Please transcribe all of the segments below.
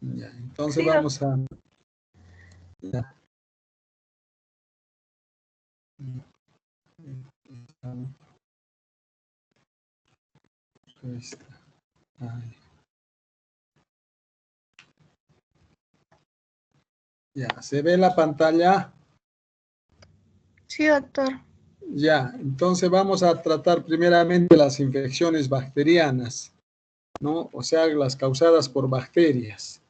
Ya, entonces Sí, vamos a... Ya. Ahí está. Ahí. Ya, ¿se ve la pantalla? Sí, doctor. Ya, entonces vamos a tratar primeramente las infecciones bacterianas, ¿no? O sea, las causadas por bacterias.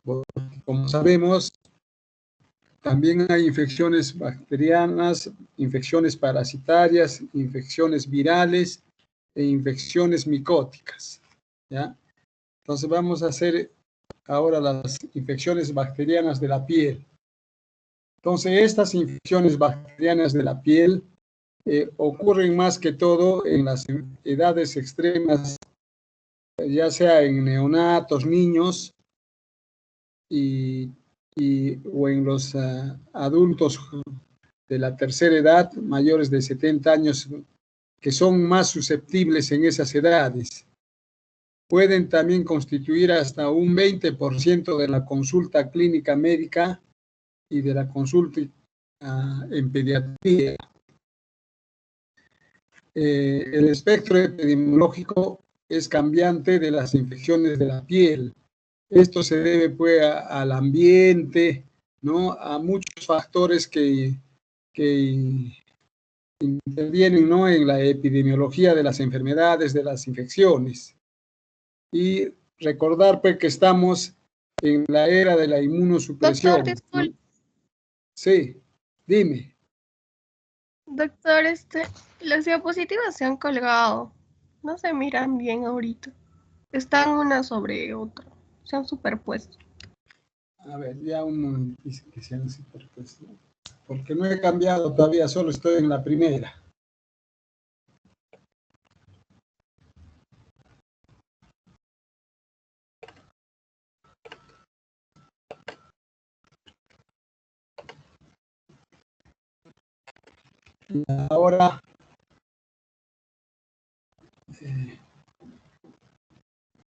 Porque, como sabemos, también hay infecciones bacterianas, infecciones parasitarias, infecciones virales e infecciones micóticas, ¿ya? Entonces vamos a hacer ahora las infecciones bacterianas de la piel. Entonces, estas infecciones bacterianas de la piel ocurren más que todo en las edades extremas, ya sea en neonatos, niños o en los adultos de la tercera edad, mayores de 70 años, que son más susceptibles en esas edades. Pueden también constituir hasta un 20% de la consulta clínica médica y de la consulta en pediatría. El espectro epidemiológico es cambiante de las infecciones de la piel. Esto se debe pues al ambiente, ¿no? A muchos factores que intervienen, ¿no? En la epidemiología de las enfermedades, de las infecciones. Y recordar pues que estamos en la era de la inmunosupresión, Doctor, disculpe. ¿no? Sí, dime. Doctor, las diapositivas se han colgado. No se miran bien ahorita. Están una sobre otra. Se han superpuesto. A ver, ya uno dice que se han superpuesto, porque no he cambiado todavía, solo estoy en la primera. Ahora,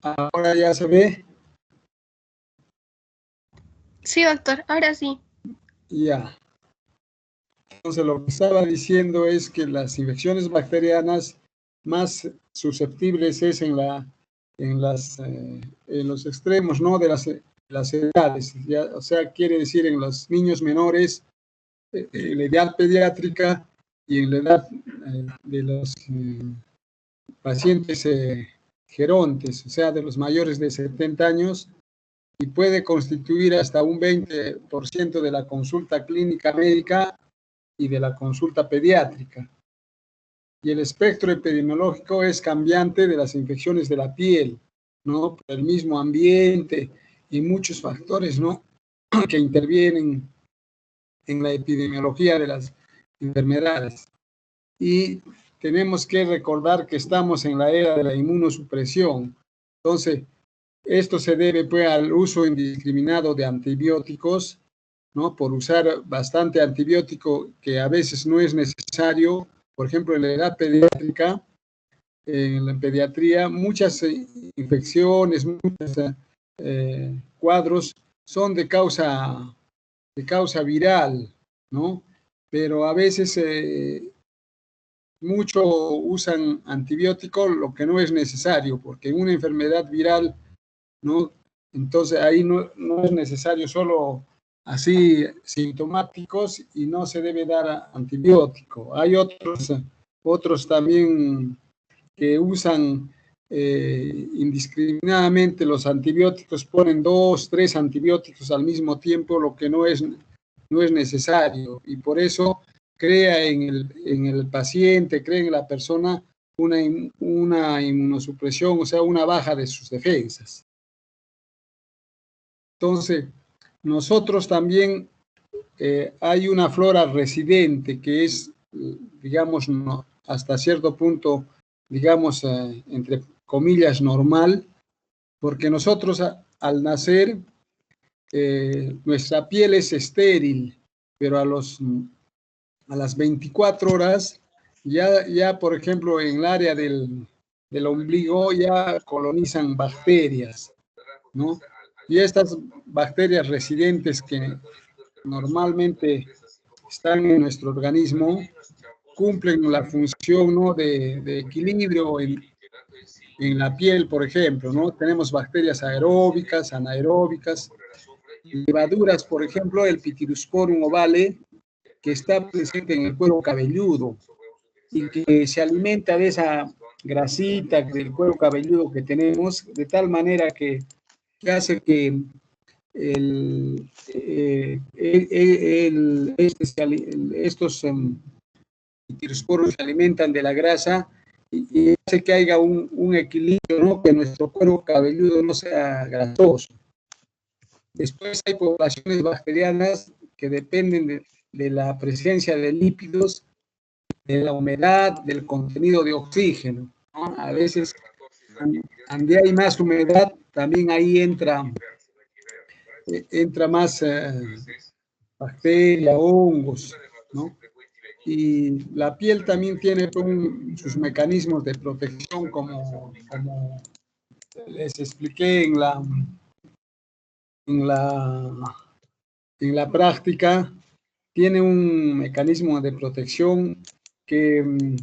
ahora ya se ve. Sí, doctor, ahora sí. Ya. Entonces, lo que estaba diciendo es que las infecciones bacterianas más susceptibles es en los extremos, ¿no? De las edades. Ya, o sea, quiere decir en los niños menores, en la edad pediátrica y en la edad de los pacientes gerontes, o sea, de los mayores de 70 años, y puede constituir hasta un 20% de la consulta clínica médica y de la consulta pediátrica. Y el espectro epidemiológico es cambiante de las infecciones de la piel, ¿no? Por el mismo ambiente y muchos factores, ¿no? Que intervienen en la epidemiología de las enfermedades. Y tenemos que recordar que estamos en la era de la inmunosupresión. Entonces, esto se debe pues al uso indiscriminado de antibióticos, ¿no? Por usar bastante antibiótico que a veces no es necesario. Por ejemplo, en la edad pediátrica, en la pediatría, muchas infecciones, muchos cuadros son de causa viral, ¿no? Pero a veces mucho usan antibióticos, lo que no es necesario, porque en una enfermedad viral, ¿no? Entonces ahí no es necesario solo así sintomáticos y no se debe dar antibiótico. Hay otros también que usan indiscriminadamente los antibióticos, ponen 2, 3 antibióticos al mismo tiempo, lo que no es necesario, y por eso crea en el paciente, crea en la persona una inmunosupresión, o sea, una baja de sus defensas. Entonces, nosotros también hay una flora residente que es, digamos, no, hasta cierto punto, digamos, entre comillas, normal, porque nosotros al nacer, nuestra piel es estéril, pero a las 24 horas, ya por ejemplo, en el área del ombligo ya colonizan bacterias. ¿no? Y estas bacterias residentes que normalmente están en nuestro organismo cumplen la función, ¿no?, de equilibrio en la piel, por ejemplo, ¿no? Tenemos bacterias aeróbicas, anaeróbicas, levaduras, por ejemplo, el Pityrosporum ovale, que está presente en el cuero cabelludo y que se alimenta de esa grasita del cuero cabelludo que tenemos, de tal manera que hace que estos Pityrosporum se alimentan de la grasa y hace que haya un equilibrio, ¿no?, que nuestro cuero cabelludo no sea grasoso. Después hay poblaciones bacterianas que dependen de la presencia de lípidos, de la humedad, del contenido de oxígeno, ¿no? A veces, donde hay más humedad, también ahí entra más bacterias, hongos, ¿no? Y la piel también tiene sus mecanismos de protección, como les expliqué en la, en la práctica. Tiene un mecanismo de protección que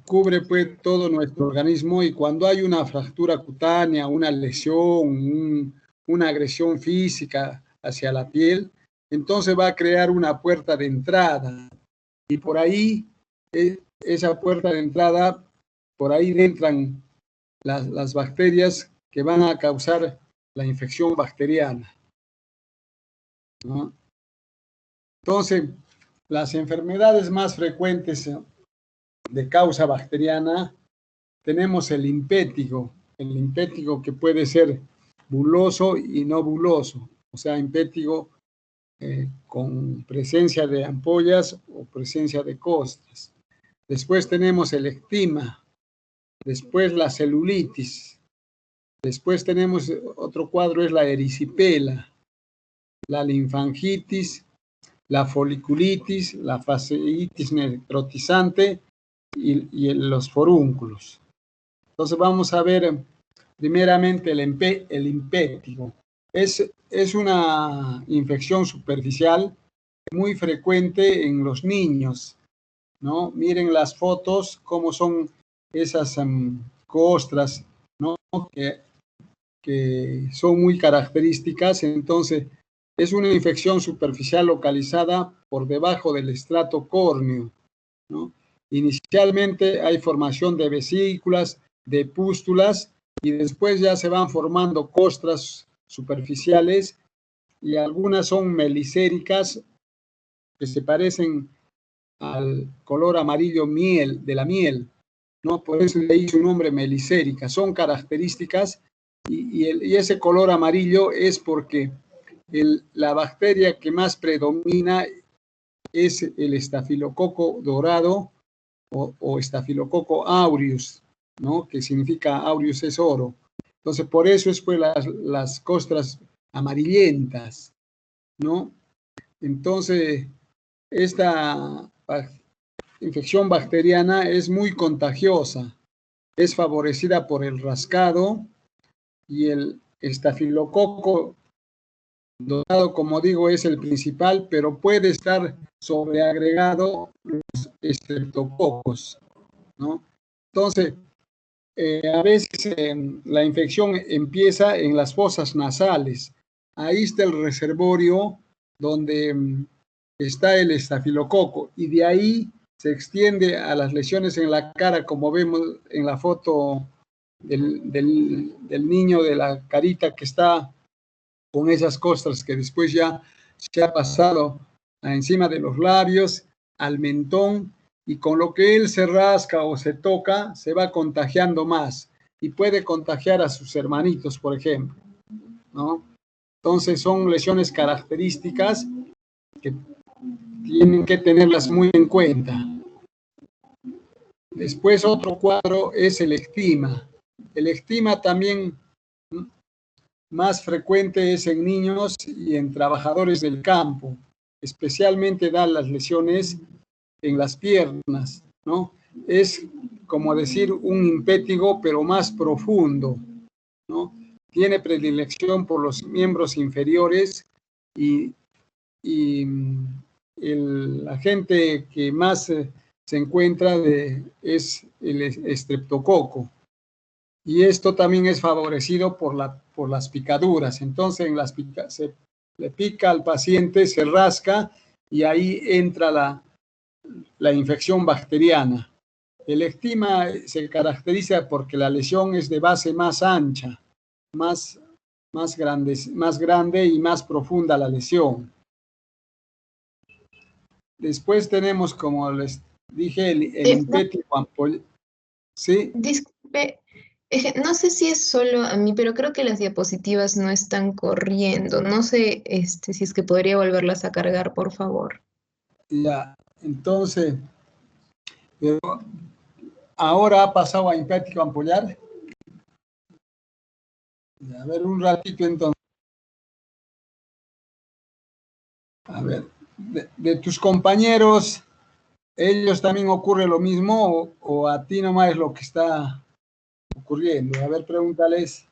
cubre pues todo nuestro organismo, y cuando hay una fractura cutánea, una lesión, una agresión física hacia la piel, entonces va a crear una puerta de entrada, y por ahí, esa puerta de entrada, por ahí entran las bacterias que van a causar la infección bacteriana, ¿no? Entonces, las enfermedades más frecuentes de causa bacteriana, tenemos el impétigo que puede ser buloso y no buloso, o sea, impétigo con presencia de ampollas o presencia de costras. Después tenemos el eczema, después la celulitis, después tenemos otro cuadro, es la erisipela, la linfangitis, la foliculitis, la fasciitis necrotizante y los forúnculos. Entonces vamos a ver primeramente el impétigo. Es una infección superficial muy frecuente en los niños, ¿no? Miren las fotos, cómo son esas costras, ¿no?, que son muy características. Entonces, es una infección superficial localizada por debajo del estrato córneo, ¿no? Inicialmente hay formación de vesículas, de pústulas, y después ya se van formando costras superficiales, y algunas son melicéricas, que se parecen al color amarillo de la miel, ¿no? Por eso le hice un nombre, melicérica. Son características, y ese color amarillo es porque la bacteria que más predomina es el estafilococo dorado o estafilococo aureus, ¿no?, que significa aureus es oro. Entonces, por eso es pues las costras amarillentas, ¿no? Entonces, esta infección bacteriana es muy contagiosa, es favorecida por el rascado, y el estafilococo dorado, como digo, es el principal, pero puede estar sobreagregado los estreptococos, ¿no? Entonces, a veces la infección empieza en las fosas nasales. Ahí está el reservorio donde está el estafilococo, y de ahí se extiende a las lesiones en la cara, como vemos en la foto del niño, de la carita que está con esas costras, que después ya se ha pasado encima de los labios, al mentón, y con lo que él se rasca o se toca, se va contagiando más, y puede contagiar a sus hermanitos, por ejemplo, ¿no? Entonces son lesiones características que tienen que tenerlas muy en cuenta. Después, otro cuadro es el eczema. El eczema también más frecuente es en niños y en trabajadores del campo. Especialmente dan las lesiones en las piernas, ¿no? Es como decir un impétigo, pero más profundo, ¿no? tiene predilección por los miembros inferiores y la gente que más se encuentra es el estreptococo. Y esto también es favorecido por las picaduras. Entonces, se le pica al paciente, se rasca y ahí entra la infección bacteriana. El eczema se caracteriza porque la lesión es de base más ancha, más grande y más profunda la lesión. Después tenemos, como les dije, el impétigo ampolla. ¿Sí? Disculpe, no sé si es solo a mí, pero creo que las diapositivas no están corriendo. No sé, si es que podría volverlas a cargar, por favor. Ya, entonces, pero ahora ha pasado a impético ampollar. A ver, un ratito entonces. A ver, de tus compañeros, ¿ellos también ocurre lo mismo o a ti nomás es lo que está ocurriendo? A ver, pregúntales.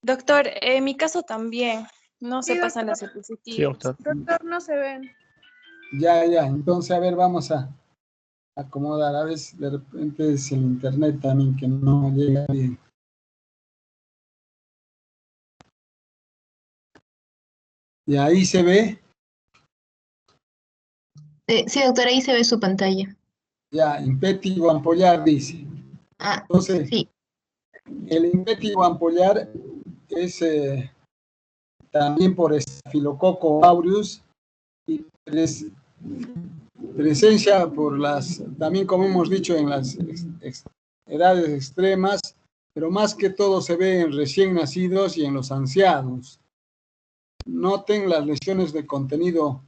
Doctor, en mi caso también no se Sí, pasan las doctor. diapositivas. Sí, doctor. Doctor, no se ven. Ya, entonces, a ver, vamos a acomodar. A ver, de repente es el internet también que no llega bien. Y ahí se ve. Sí, doctora, ahí se ve su pantalla. Ya, impétigo ampollar dice. Ah, Entonces, sí. el impétigo ampollar es también por Staphylococcus aureus y presencia también como hemos dicho, en las edades extremas, pero más que todo se ve en recién nacidos y en los ancianos. Noten las lesiones de contenido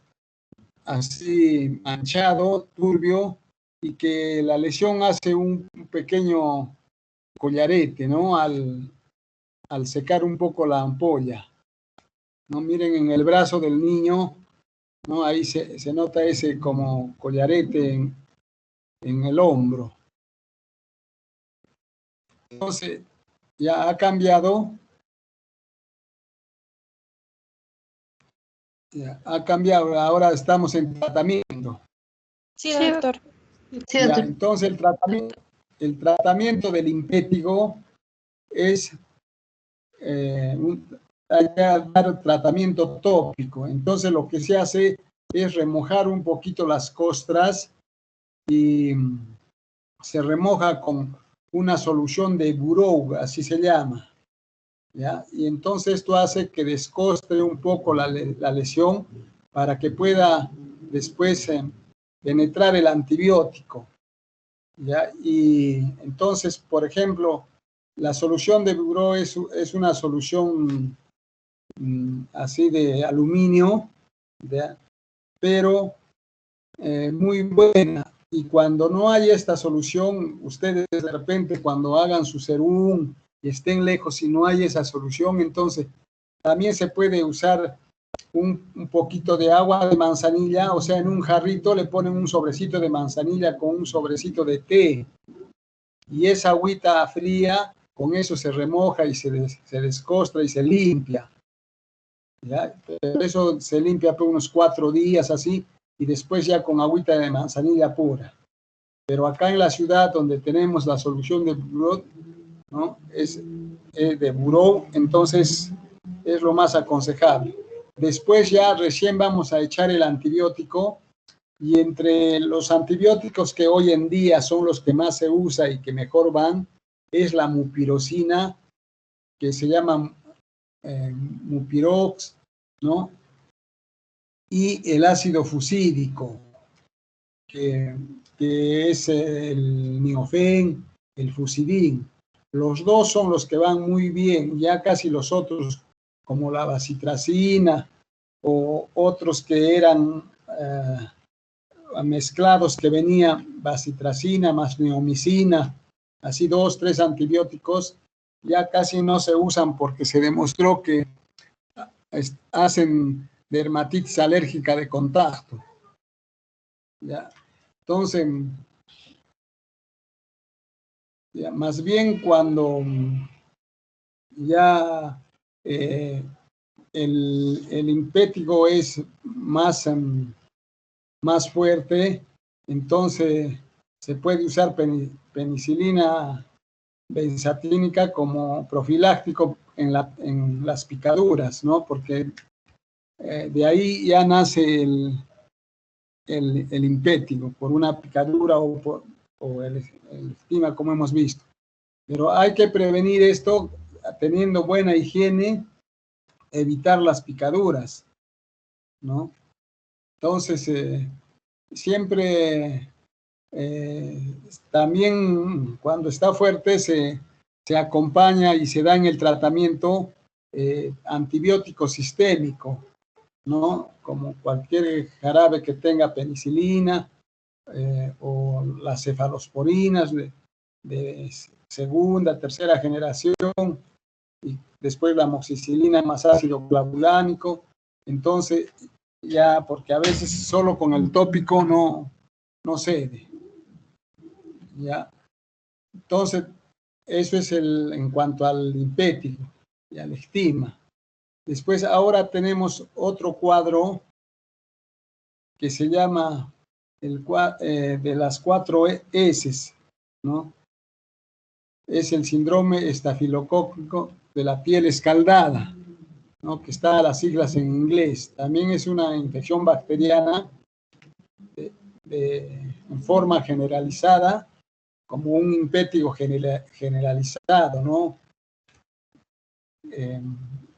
así manchado, turbio, y que la lesión hace un pequeño collarete, ¿no? Al secar un poco la ampolla, ¿no? Miren en el brazo del niño, ¿no? Ahí se nota ese como collarete en el hombro. Entonces, ya ha cambiado. Ya, ha cambiado, ahora estamos en tratamiento. Sí, doctor. Sí, Ya, doctor. entonces el tratamiento del impétigo es dar tratamiento tópico. Entonces lo que se hace es remojar un poquito las costras y se remoja con una solución de Burou, así se llama. ¿Ya? Y entonces esto hace que descostre un poco la lesión para que pueda después penetrar el antibiótico. ¿Ya? Y entonces, por ejemplo, la solución de Burou es una solución así de aluminio, ¿ya? Pero muy buena. Y cuando no hay esta solución, ustedes de repente cuando hagan su serum y estén lejos y no hay esa solución, entonces también se puede usar un poquito de agua de manzanilla, o sea, en un jarrito le ponen un sobrecito de manzanilla con un sobrecito de té. Y esa agüita fría, con eso se remoja y se descostra y se limpia. ¿Ya? Pero eso se limpia por unos 4 días así, y después ya con agüita de manzanilla pura. Pero acá en la ciudad donde tenemos la solución de Burou, ¿no? Es de Burou, entonces es lo más aconsejable. Después ya recién vamos a echar el antibiótico, y entre los antibióticos que hoy en día son los que más se usa y que mejor van, es la mupirocina, que se llama Mupirox, ¿no? Y el ácido fusídico, que es el Miofen, el Fusidin. Los dos son los que van muy bien, ya casi los otros, como la bacitracina o otros que eran mezclados, que venían bacitracina más neomicina, así 2, 3 antibióticos, ya casi no se usan porque se demostró que hacen dermatitis alérgica de contacto. ¿Ya? Entonces, ya, más bien cuando ya el impétigo es más fuerte, entonces se puede usar penicilina benzatínica como profiláctico en las picaduras, ¿no? Porque de ahí ya nace el impétigo, por una picadura o el estima, como hemos visto. Pero hay que prevenir esto teniendo buena higiene, evitar las picaduras, ¿no? Entonces, siempre también cuando está fuerte se acompaña y se da en el tratamiento antibiótico sistémico, ¿no? Como cualquier jarabe que tenga penicilina o las cefalosporinas de segunda, tercera generación, y después la amoxicilina más ácido clavulánico. Entonces, ya, porque a veces solo con el tópico no cede. ¿Ya? Entonces, eso es en cuanto al impétigo y al estigma. Después, ahora tenemos otro cuadro que se llama de las 4 S, ¿no? Es el síndrome estafilocócico de la piel escaldada, ¿no? Que está a las siglas en inglés. También es una infección bacteriana en forma generalizada, como un impétigo generalizado, ¿no?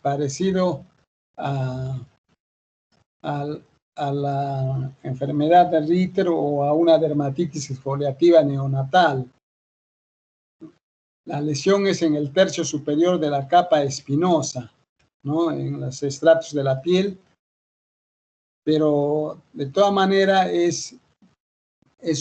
Parecido a la enfermedad de Ritter o a una dermatitis exfoliativa neonatal. La lesión es en el tercio superior de la capa espinosa, ¿no? En los estratos de la piel, pero de todas maneras es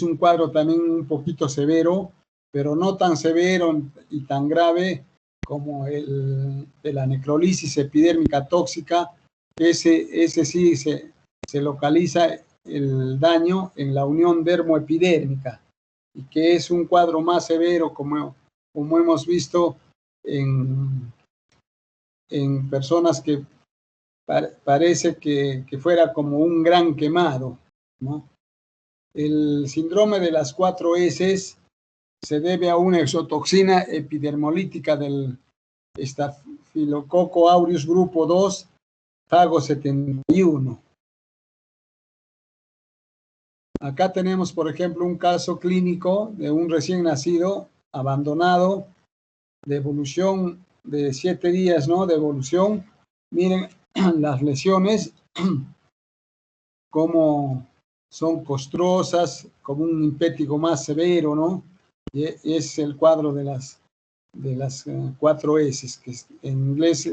un cuadro también un poquito severo, pero no tan severo y tan grave como el de la necrolisis epidérmica tóxica. Ese sí se localiza el daño en la unión dermoepidérmica, y que es un cuadro más severo, como hemos visto en personas que parece que fuera como un gran quemado, ¿no? El síndrome de las 4 S se debe a una exotoxina epidermolítica del Staphylococcus aureus grupo 2, fago 71. Acá tenemos, por ejemplo, un caso clínico de un recién nacido abandonado de evolución de 7 días, ¿no? De evolución. Miren las lesiones, cómo son costrosas, como un impétigo más severo, ¿no? Y es el cuadro de las 4 S, que en inglés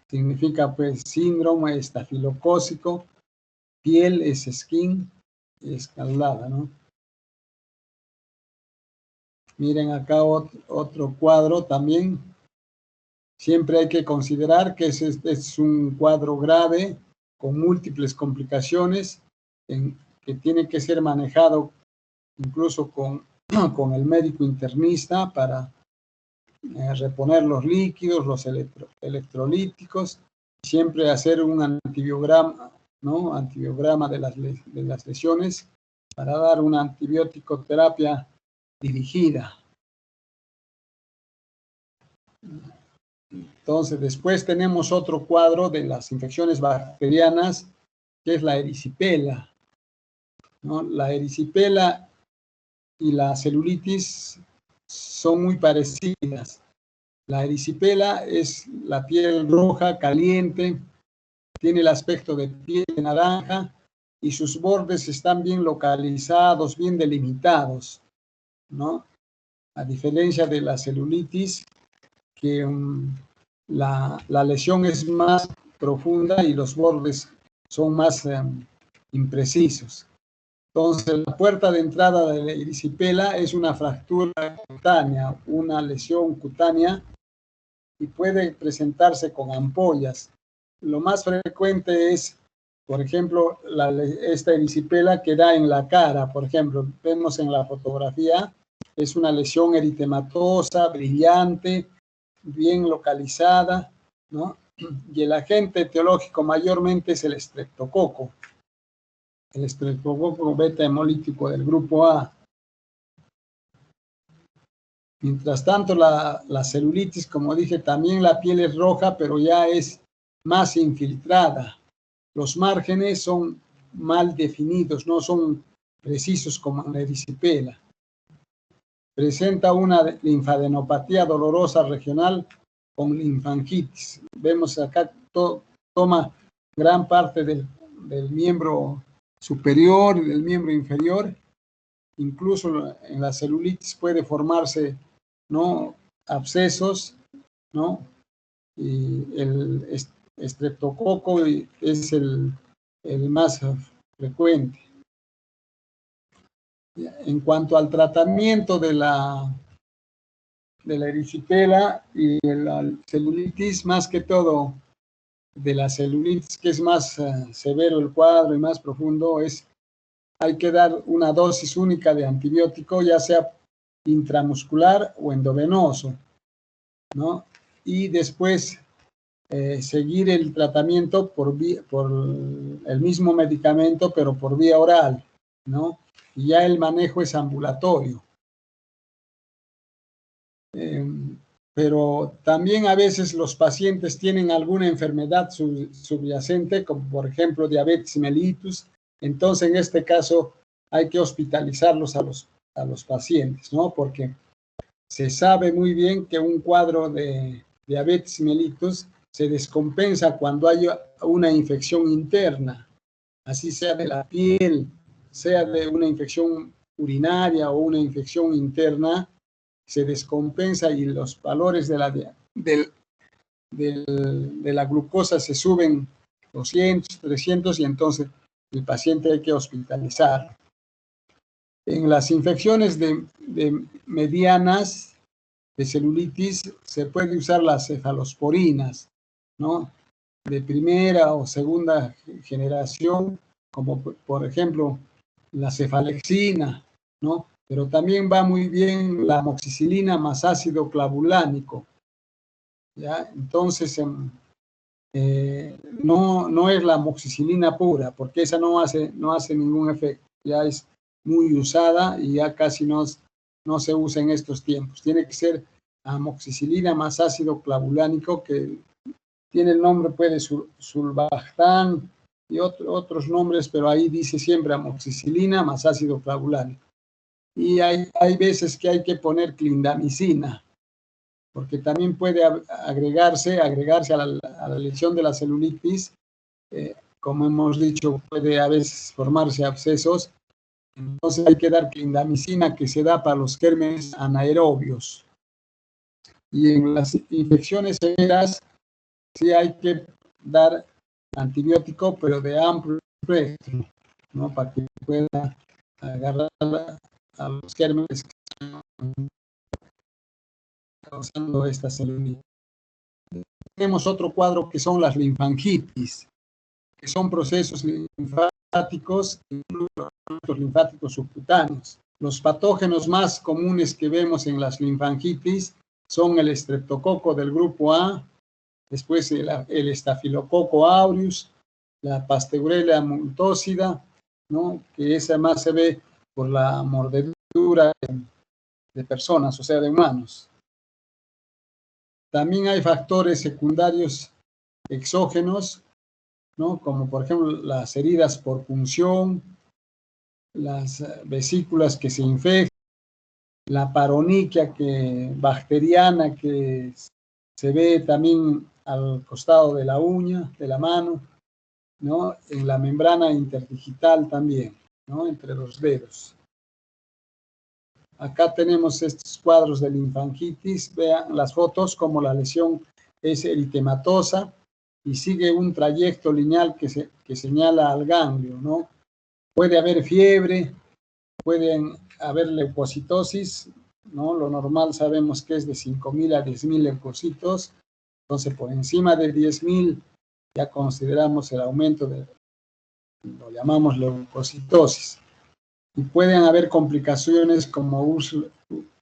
significa pues síndrome estafilocócico, piel es skin, y escaldada, ¿no? Miren acá otro cuadro también. Siempre hay que considerar que es un cuadro grave con múltiples complicaciones que tiene que ser manejado incluso con el médico internista para reponer los líquidos, los electrolíticos, siempre hacer un antibiograma, ¿no? Antibiograma de las lesiones para dar una antibiótico terapia dirigida. Entonces, después tenemos otro cuadro de las infecciones bacterianas, que es la erisipela, ¿no? La erisipela y la celulitis son muy parecidas. La erisipela es la piel roja, caliente, tiene el aspecto de piel de naranja y sus bordes están bien localizados, bien delimitados, ¿no? A diferencia de la celulitis, que la lesión es más profunda y los bordes son más imprecisos. Entonces, la puerta de entrada de la erisipela es una fractura cutánea, una lesión cutánea, y puede presentarse con ampollas. Lo más frecuente es, por ejemplo, esta erisipela que da en la cara. Por ejemplo, vemos en la fotografía, es una lesión eritematosa, brillante, bien localizada, ¿no? Y el agente etiológico mayormente es el estreptococo. El estreptococo beta hemolítico del grupo A. Mientras tanto, la celulitis, como dije, también la piel es roja, pero ya es más infiltrada. Los márgenes son mal definidos, no son precisos como en la erisipela. Presenta una linfadenopatía dolorosa regional con linfangitis. Vemos acá, toma gran parte del miembro superior y del miembro inferior. Incluso en la celulitis puede formarse, ¿no?, abscesos, ¿no? Y el estreptococo es el más frecuente. En cuanto al tratamiento de la erisipela y de la celulitis, más que todo de la celulitis, que es más severo el cuadro y más profundo, hay que dar una dosis única de antibiótico, ya sea intramuscular o endovenoso, ¿no? Y después seguir el tratamiento por el mismo medicamento, pero por vía oral, ¿no? Y ya el manejo es ambulatorio. Pero también a veces los pacientes tienen alguna enfermedad subyacente, como por ejemplo diabetes mellitus. Entonces, en este caso, hay que hospitalizarlos a los pacientes, ¿no? Porque se sabe muy bien que un cuadro de diabetes mellitus se descompensa cuando hay una infección interna, así sea de la piel, sea de una infección urinaria o una infección interna, se descompensa y los valores de la glucosa se suben 200, 300 y entonces el paciente hay que hospitalizar. En las infecciones de medianas de celulitis se puede usar las cefalosporinas, ¿no?, de primera o segunda generación, como por ejemplo la cefalexina, ¿no? Pero también va muy bien la amoxicilina más ácido clavulánico, ¿ya? Entonces, no es la amoxicilina pura, porque esa no hace ningún efecto, ya es muy usada y ya casi no se usa en estos tiempos. Tiene que ser amoxicilina más ácido clavulánico, que tiene el nombre, puede sulbactam y otros nombres, pero ahí dice siempre amoxicilina más ácido clavulánico. Y hay veces que hay que poner clindamicina, porque también puede agregarse a la lesión de la celulitis. Como hemos dicho, puede a veces formarse abscesos. Entonces hay que dar clindamicina, que se da para los gérmenes anaerobios. Y en las infecciones severas sí hay que dar antibiótico, pero de amplio espectro, ¿no?, para que pueda agarrar a los gérmenes que están causando esta celulitis. Tenemos otro cuadro que son las linfangitis, que son procesos linfáticos, incluso linfáticos subcutáneos. Los patógenos más comunes que vemos en las linfangitis son el estreptococo del grupo A, después el estafilococo aureus, la Pasteurella multósida, ¿no?, que esa más se ve por la mordedura de personas, o sea, de humanos. También hay factores secundarios exógenos, ¿no?, como por ejemplo las heridas por punción, las vesículas que se infectan, la paroniquia bacteriana que se ve también al costado de la uña, de la mano, ¿no?, en la membrana interdigital también, ¿no?, entre los dedos. Acá tenemos estos cuadros de linfangitis. Vean las fotos, como la lesión es eritematosa y sigue un trayecto lineal que señala al ganglio, ¿no? Puede haber fiebre, pueden haber leucocitosis, ¿no? Lo normal sabemos que es de 5.000 a 10.000 leucocitos. Entonces, por encima de 10.000 ya consideramos el aumento lo llamamos leucocitosis. Y pueden haber complicaciones como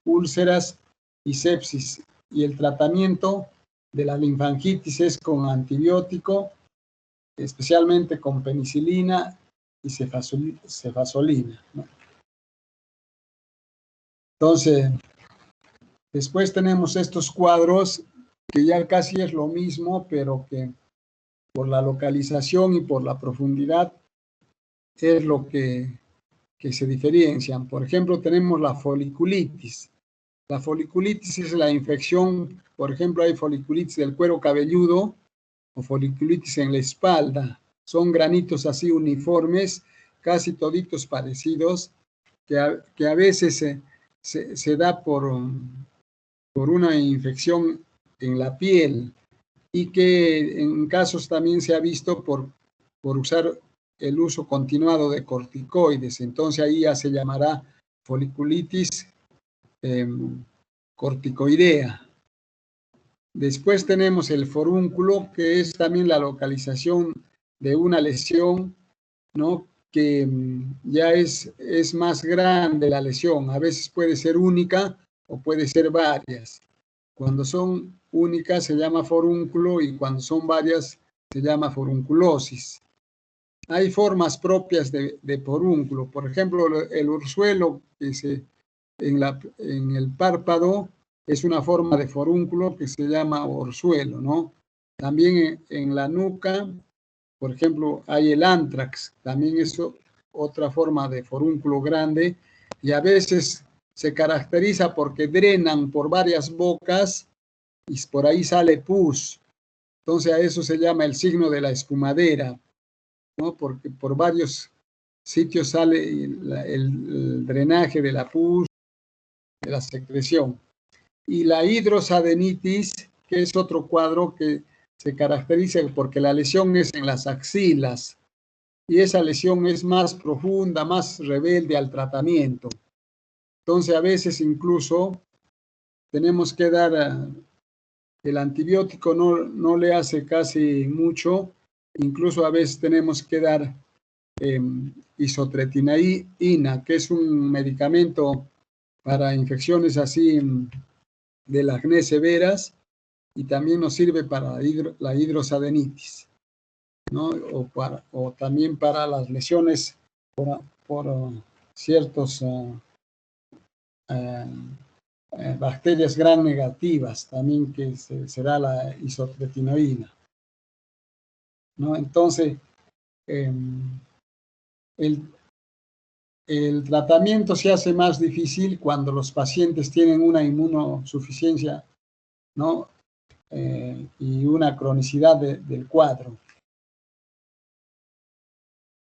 úlceras y sepsis. Y el tratamiento de la linfangitis es con antibiótico, especialmente con penicilina y cefazolina, ¿no? Entonces, después tenemos estos cuadros que ya casi es lo mismo, pero que por la localización y por la profundidad es lo que se diferencian. Por ejemplo, tenemos la foliculitis. La foliculitis es la infección, por ejemplo, hay foliculitis del cuero cabelludo o foliculitis en la espalda. Son granitos así uniformes, casi toditos parecidos, que a veces se da por una infección en la piel y que en casos también se ha visto por usar el uso continuado de corticoides. Entonces ahí ya se llamará foliculitis corticoidea. Después tenemos el forúnculo, que es también la localización de una lesión, ¿no? Que ya es más grande la lesión. A veces puede ser única o puede ser varias. Cuando son únicas se llama forúnculo y cuando son varias se llama forunculosis. Hay formas propias de forúnculo. Por ejemplo, el orzuelo que en el párpado es una forma de forúnculo que se llama orzuelo, ¿no? También en la nuca, por ejemplo, hay el antrax, también es otra forma de forúnculo grande y a veces se caracteriza porque drenan por varias bocas y por ahí sale pus. Entonces a eso se llama el signo de la espumadera, ¿no? Porque por varios sitios sale el drenaje de la pus, de la secreción. Y la hidrosadenitis, que es otro cuadro que se caracteriza porque la lesión es en las axilas y esa lesión es más profunda, más rebelde al tratamiento. Entonces a veces incluso tenemos que dar el antibiótico, no le hace casi mucho, incluso a veces tenemos que dar isotretinoína, que es un medicamento para infecciones así del acné severas y también nos sirve para la hidrosadenitis, ¿no? O también para las lesiones por ciertos bacterias gram negativas, también que será la isotretinoína, ¿no? Entonces, el tratamiento se hace más difícil cuando los pacientes tienen una inmunosuficiencia, ¿no? Y una cronicidad del cuadro.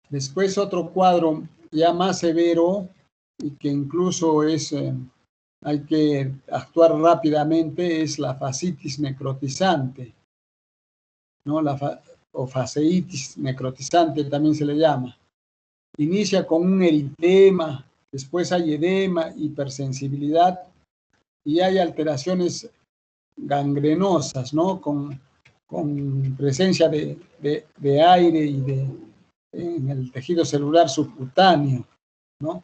Después otro cuadro ya más severo y que incluso hay que actuar rápidamente es la fascitis necrotizante, ¿no? O fasciitis necrotizante también se le llama. Inicia con un eritema, después hay edema, hipersensibilidad y hay alteraciones gangrenosas, ¿no? Con presencia de aire y en el tejido celular subcutáneo, ¿no?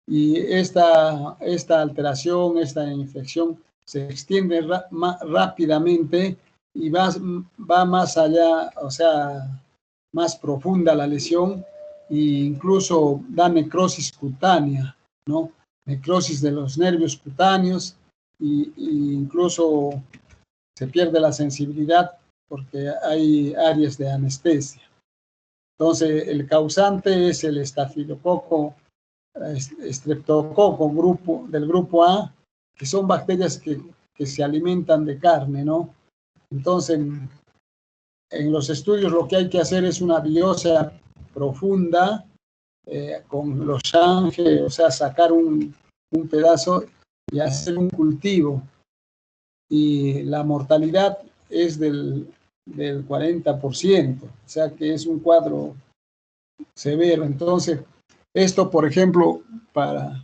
Y esta alteración, esta infección se extiende rápidamente y va más allá, o sea, más profunda la lesión e incluso da necrosis cutánea, ¿no? Necrosis de los nervios cutáneos y incluso se pierde la sensibilidad porque hay áreas de anestesia. Entonces, el causante es el estafilococo, estreptococo del grupo A, que son bacterias que se alimentan de carne, ¿no? Entonces, en los estudios lo que hay que hacer es una biopsia profunda con los changes, o sea, sacar un pedazo y hacer un cultivo. Y la mortalidad es del 40%, o sea que es un cuadro severo. Entonces, esto, por ejemplo, para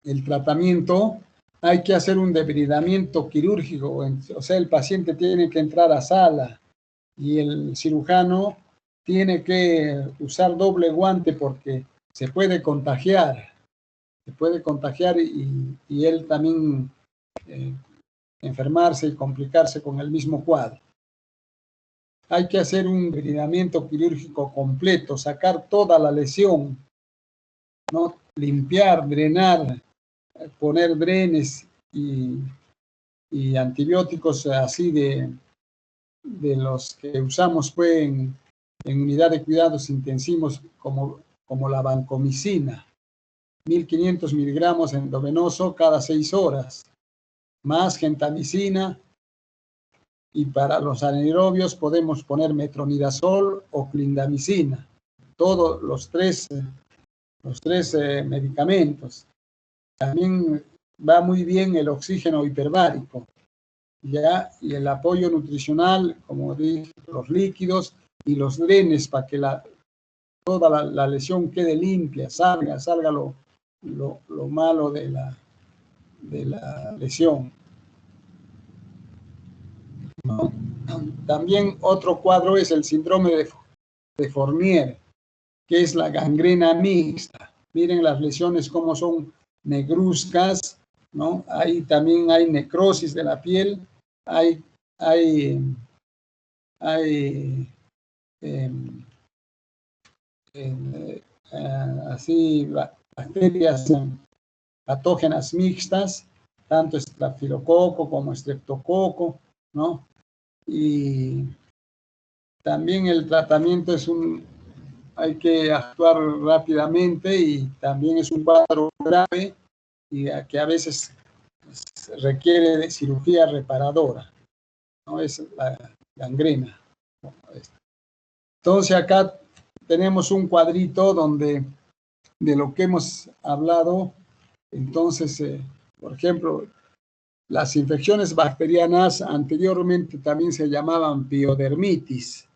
el tratamiento hay que hacer un debridamiento quirúrgico, o sea, el paciente tiene que entrar a sala y el cirujano tiene que usar doble guante porque se puede contagiar y él también enfermarse y complicarse con el mismo cuadro. Hay que hacer un drenamiento quirúrgico completo, sacar toda la lesión, ¿no? Limpiar, drenar, poner drenes y antibióticos así de los que usamos pues, en unidad de cuidados intensivos como la vancomicina, 1500 miligramos endovenoso cada 6 horas, más gentamicina, y para los anaerobios podemos poner metronidazol o clindamicina, todos los tres medicamentos. También va muy bien el oxígeno hiperbárico, ¿ya? Y el apoyo nutricional, como dije, los líquidos y los drenes para que toda la lesión quede limpia, salga lo malo de la lesión, ¿no? También otro cuadro es el síndrome de Fournier, que es la gangrena mixta. Miren las lesiones cómo son negruzcas, ¿no? Ahí también hay necrosis de la piel, hay así bacterias patógenas mixtas, tanto estafilococo como estreptococo, ¿no? Y también el tratamiento hay que actuar rápidamente y también es un cuadro grave y que a veces requiere de cirugía reparadora, ¿no? Es la gangrena. Entonces acá tenemos un cuadrito donde de lo que hemos hablado. Entonces, por ejemplo, las infecciones bacterianas anteriormente también se llamaban piodermitis,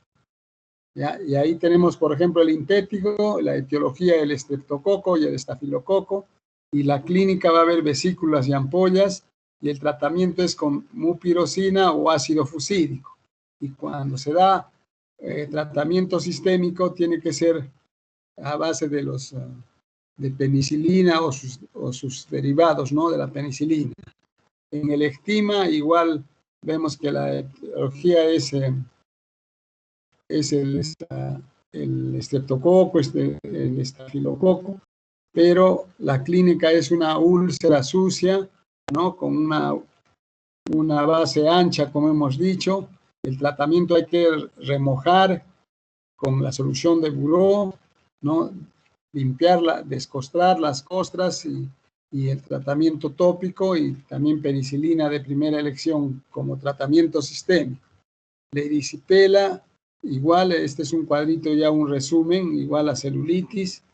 ¿ya? Y ahí tenemos, por ejemplo, el impétigo, la etiología del estreptococo y el estafilococo, y la clínica va a haber vesículas y ampollas, y el tratamiento es con mupirocina o ácido fusídico. Y cuando se da tratamiento sistémico, tiene que ser a base de penicilina o sus derivados, ¿no? De la penicilina. En el eczema igual vemos que la etiología es el estreptococo, el estafilococo, pero la clínica es una úlcera sucia, ¿no? Con una base ancha, como hemos dicho. El tratamiento hay que remojar con la solución de Buró, ¿no? Limpiarla, descostrar las costras y el tratamiento tópico y también penicilina de primera elección como tratamiento sistémico. La erisipela, igual, este es un cuadrito ya un resumen, igual a celulitis,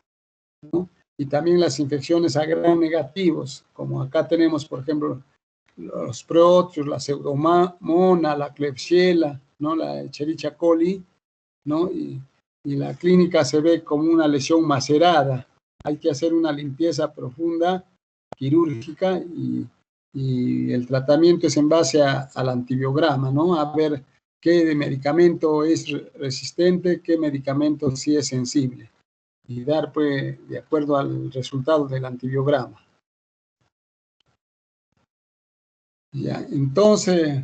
¿no? Y también las infecciones a gram negativos, como acá tenemos, por ejemplo, los protios, la pseudomonas, la klebsiella, ¿no? La Escherichia coli, ¿no? Y la clínica se ve como una lesión macerada. Hay que hacer una limpieza profunda, quirúrgica, y el tratamiento es en base al antibiograma, ¿no? A ver qué medicamento es resistente, qué medicamento sí es sensible, y dar, pues, de acuerdo al resultado del antibiograma. Ya, entonces,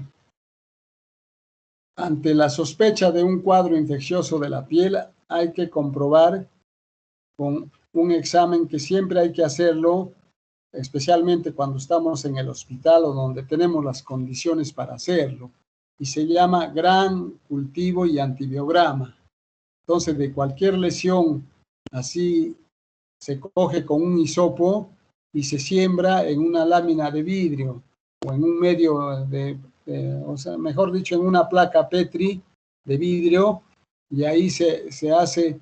ante la sospecha de un cuadro infeccioso de la piel, hay que comprobar con un examen que siempre hay que hacerlo, especialmente cuando estamos en el hospital o donde tenemos las condiciones para hacerlo, y se llama gran cultivo y antibiograma. Entonces, de cualquier lesión así se coge con un hisopo y se siembra en una lámina de vidrio o en un medio o sea, mejor dicho, en una placa Petri de vidrio, y ahí se hace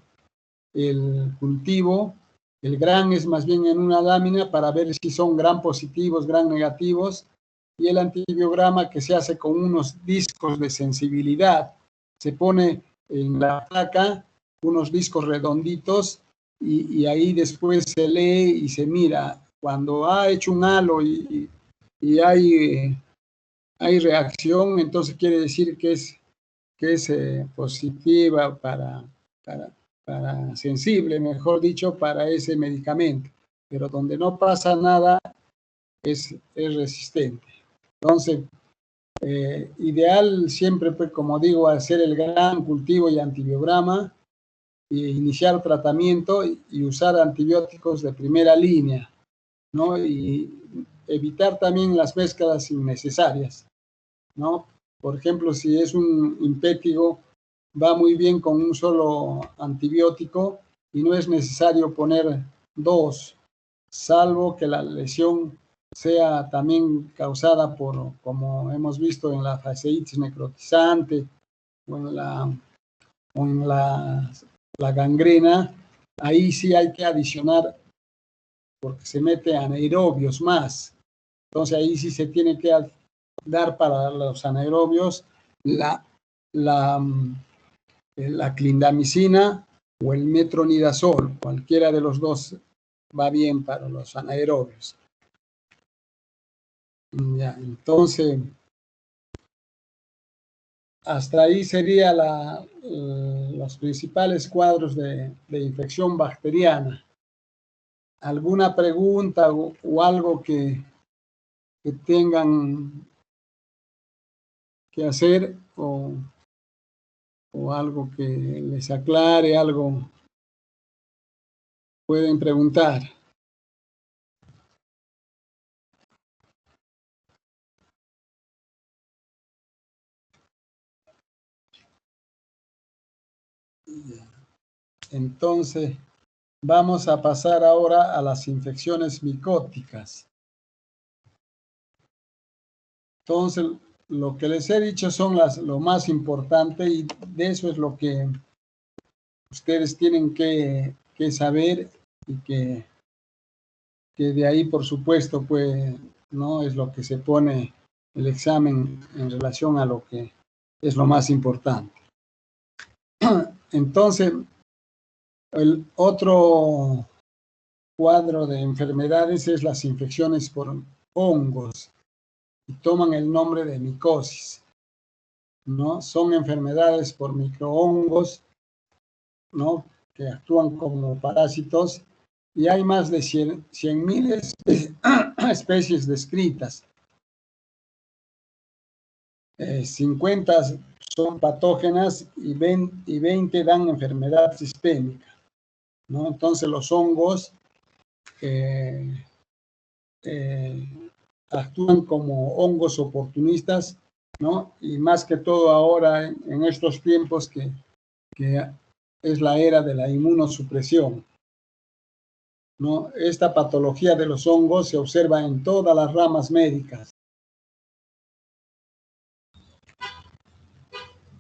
el cultivo. El gran es más bien en una lámina para ver si son gram positivos, gram negativos, y el antibiograma que se hace con unos discos de sensibilidad. Se pone en la placa unos discos redonditos y ahí después se lee y se mira. Cuando ha hecho un halo y hay reacción, entonces quiere decir que es positiva para sensible, mejor dicho, para ese medicamento. Pero donde no pasa nada es resistente. Entonces, Ideal siempre, pues, como digo, hacer el gran cultivo y antibiograma, e iniciar tratamiento y usar antibióticos de primera línea, ¿no? Y evitar también las mezclas innecesarias, ¿no? Por ejemplo, si es un impétigo, va muy bien con un solo antibiótico y no es necesario poner dos, salvo que la lesión sea también causada por, como hemos visto, en la fasciitis necrotizante o en la gangrena. Ahí sí hay que adicionar, porque se mete anaerobios más. Entonces ahí sí se tiene que dar para los anaerobios la clindamicina o el metronidazol. Cualquiera de los dos va bien para los anaerobios. Ya, entonces, hasta ahí serían los principales cuadros de infección bacteriana. ¿Alguna pregunta o algo que tengan que hacer o algo que les aclare, algo pueden preguntar? Entonces, vamos a pasar ahora a las infecciones micóticas. Entonces, lo que les he dicho son lo más importante, y de eso es lo que ustedes tienen que saber, y que de ahí, por supuesto, pues, no es lo que se pone el examen en relación a lo que es lo más importante. Entonces, el otro cuadro de enfermedades es las infecciones por hongos, y toman el nombre de micosis, ¿no? Son enfermedades por microhongos, ¿no? Que actúan como parásitos, y hay más de 100.000 especies descritas. 50 son patógenas y 20 dan enfermedad sistémica, ¿no? Entonces los hongos actúan como hongos oportunistas, ¿no? Y más que todo ahora en estos tiempos que es la era de la inmunosupresión, ¿no? Esta patología de los hongos se observa en todas las ramas médicas.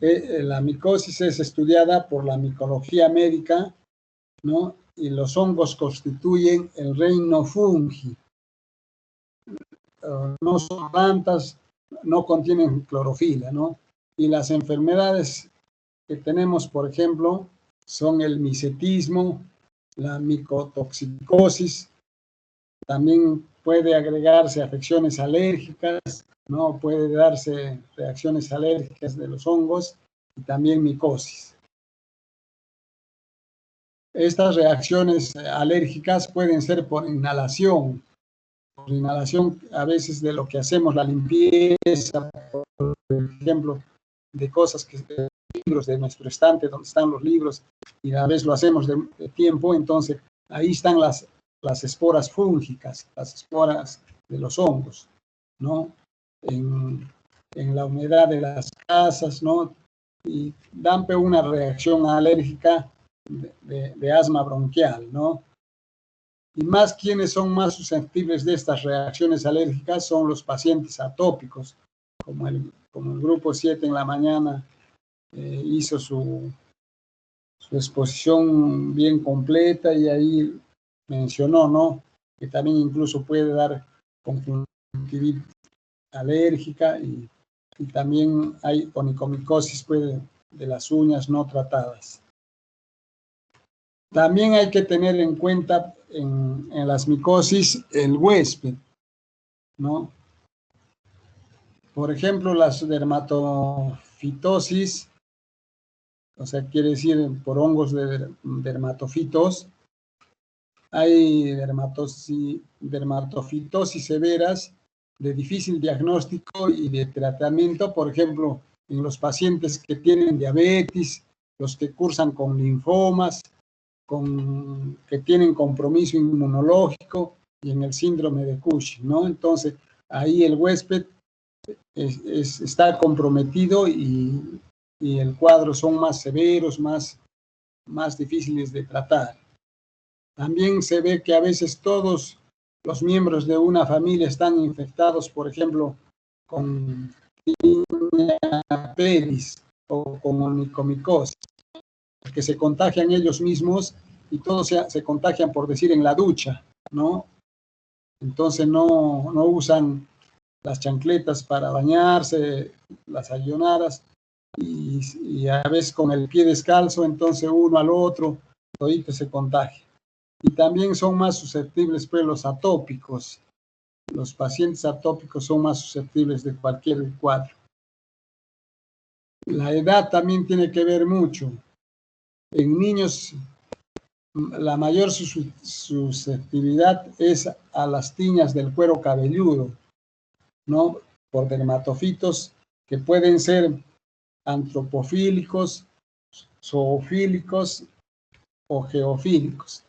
La micosis es estudiada por la micología médica, ¿no? Y los hongos constituyen el reino fungi. No son plantas, no contienen clorofila, ¿no? Y las enfermedades que tenemos, por ejemplo, son el micetismo, la micotoxicosis. También puede agregarse afecciones alérgicas, ¿no? Puede darse reacciones alérgicas de los hongos, y también micosis. Estas reacciones alérgicas pueden ser por inhalación a veces de lo que hacemos, la limpieza, por ejemplo, de cosas libros de nuestro estante donde están los libros, y a veces lo hacemos de tiempo. Entonces ahí están las esporas fúngicas, las esporas de los hongos, ¿no? En la humedad de las casas, ¿no? Y dan una reacción alérgica de asma bronquial, ¿no? Y más quienes son más susceptibles de estas reacciones alérgicas son los pacientes atópicos, como el grupo 7 en la mañana hizo su exposición bien completa, y ahí mencionó, ¿no? Que también incluso puede dar conjuntivitis alérgica, y también hay onicomicosis de las uñas no tratadas. También hay que tener en cuenta en las micosis el huésped, ¿no? Por ejemplo, las dermatofitosis, o sea, quiere decir por hongos de dermatofitos. Hay dermatofitosis severas de difícil diagnóstico y de tratamiento, por ejemplo, en los pacientes que tienen diabetes, los que cursan con linfomas, que tienen compromiso inmunológico y en el síndrome de Cushing, ¿no? Entonces, ahí el huésped está comprometido y el cuadro son más severos, más difíciles de tratar. También se ve que a veces todos los miembros de una familia están infectados, por ejemplo, con Tinea pedis o con onicomicosis, que se contagian ellos mismos y todos se contagian, por decir, en la ducha, ¿no? Entonces no usan las chancletas para bañarse, las sayonaras, y a veces con el pie descalzo, entonces uno al otro, todito se contagia. Y también son más susceptibles, pues, los atópicos. Los pacientes atópicos son más susceptibles de cualquier cuadro. La edad también tiene que ver mucho. En niños, la mayor susceptibilidad es a las tiñas del cuero cabelludo, ¿no? Por dermatofitos que pueden ser antropofílicos, zoofílicos o geofílicos.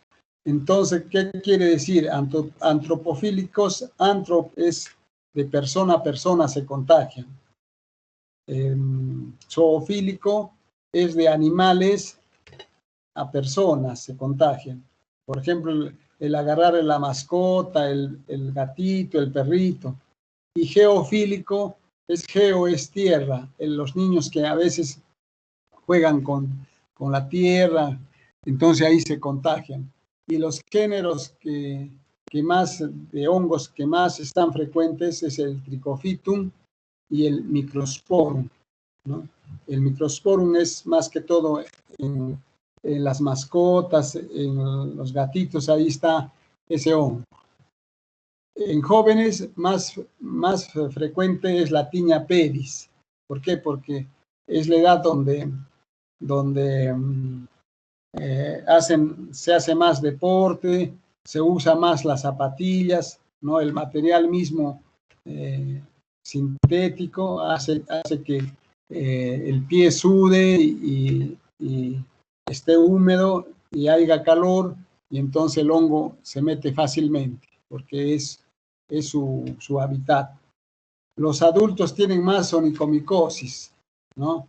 Entonces, ¿qué quiere decir? Antropofílicos, es de persona a persona se contagian. Zoofílico es de animales a personas se contagian. Por ejemplo, el agarrar la mascota, el gatito, el perrito. Y geofílico es tierra. Los niños que a veces juegan con la tierra, entonces ahí se contagian. Y los géneros que más, de hongos que más están frecuentes es el Trichofitum y el Microsporum, ¿no? El Microsporum es más que todo en las mascotas, en los gatitos, ahí está ese hongo. En jóvenes más frecuente es la Tinea pedis. ¿Por qué? Porque es la edad donde se hace más deporte, se usa más las zapatillas, ¿no? El material mismo sintético hace que el pie sude y esté húmedo y haya calor, y entonces el hongo se mete fácilmente porque es su hábitat. Los adultos tienen más onicomicosis, ¿no?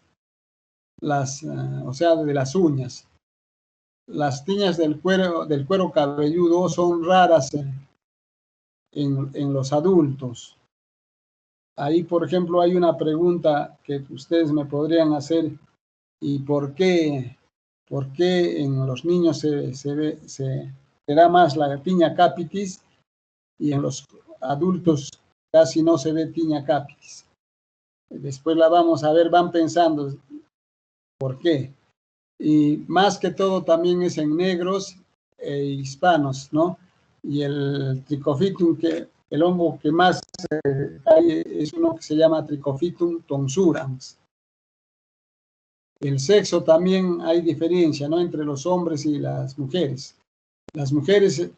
O sea, de las uñas. Las tiñas del cuero cabelludo son raras en los adultos. Ahí, por ejemplo, hay una pregunta que ustedes me podrían hacer: ¿y por qué en los niños se da más la Tinea capitis y en los adultos casi no se ve Tinea capitis? Después la vamos a ver, van pensando por qué. Y más que todo también es en negros e hispanos, ¿no? Y el Trichofitum, el hongo que más hay es uno que se llama Trichofitum tonsurans. El sexo también hay diferencia, ¿no? Entre los hombres y las mujeres. Las mujeres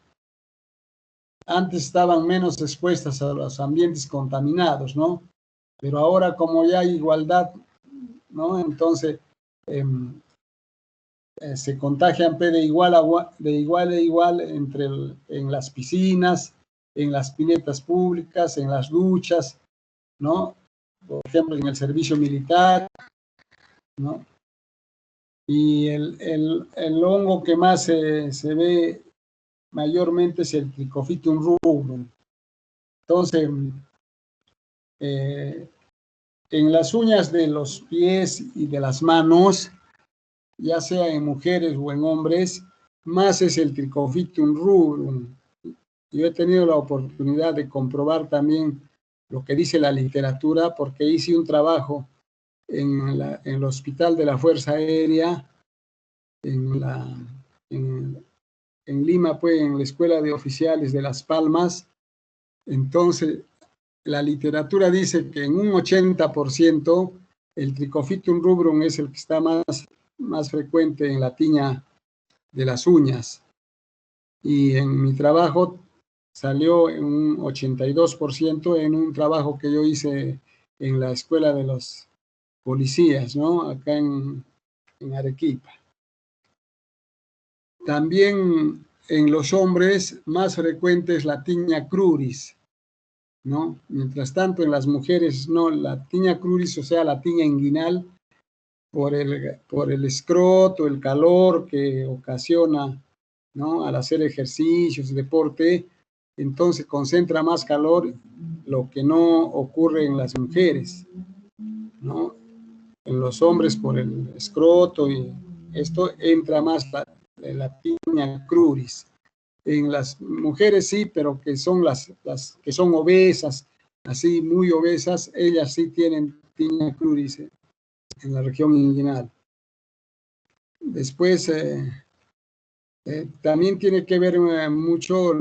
antes estaban menos expuestas a los ambientes contaminados, ¿no? Pero ahora, como ya hay igualdad, ¿no? Entonces se contagian de igual a igual en las piscinas, en las piletas públicas, en las duchas, ¿no? Por ejemplo, en el servicio militar, ¿no? Y el hongo que más se ve mayormente es el Trichofitum rubrum. Entonces, en las uñas de los pies y de las manos, ya sea en mujeres o en hombres, más es el Trichofitum rubrum. Yo he tenido la oportunidad de comprobar también lo que dice la literatura, porque hice un trabajo en el Hospital de la Fuerza Aérea, en Lima, pues, en la Escuela de Oficiales de Las Palmas. Entonces, la literatura dice que en un 80% el Trichofitum rubrum es el que está más frecuente en la tiña de las uñas. Y en mi trabajo salió en un 82% en un trabajo que yo hice en la escuela de los policías, ¿no? Acá en Arequipa. También en los hombres más frecuente es la tinea cruris, ¿no? Mientras tanto en las mujeres no, la tinea cruris, o sea, la tinea inguinal, por el escroto, el calor que ocasiona, ¿no? Al hacer ejercicios, deporte, entonces concentra más calor, lo que no ocurre en las mujeres, ¿no? En los hombres por el escroto y esto entra más la tinea cruris. En las mujeres sí, pero que son las que son obesas, así muy obesas, ellas sí tienen tinea cruris en la región inguinal. Después, también tiene que ver mucho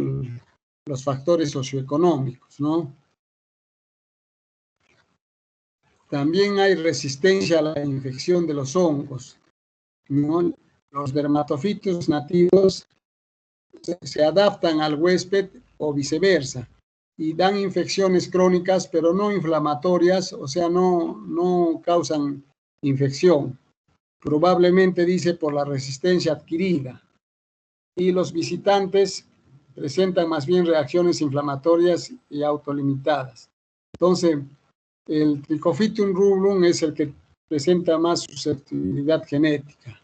los factores socioeconómicos, ¿no? También hay resistencia a la infección de los hongos, ¿no? Los dermatofitos nativos se adaptan al huésped o viceversa y dan infecciones crónicas, pero no inflamatorias, o sea, no causan infección. Probablemente, dice, por la resistencia adquirida. Y los visitantes presentan más bien reacciones inflamatorias y autolimitadas. Entonces, el Trichophytum rubrum es el que presenta más susceptibilidad genética.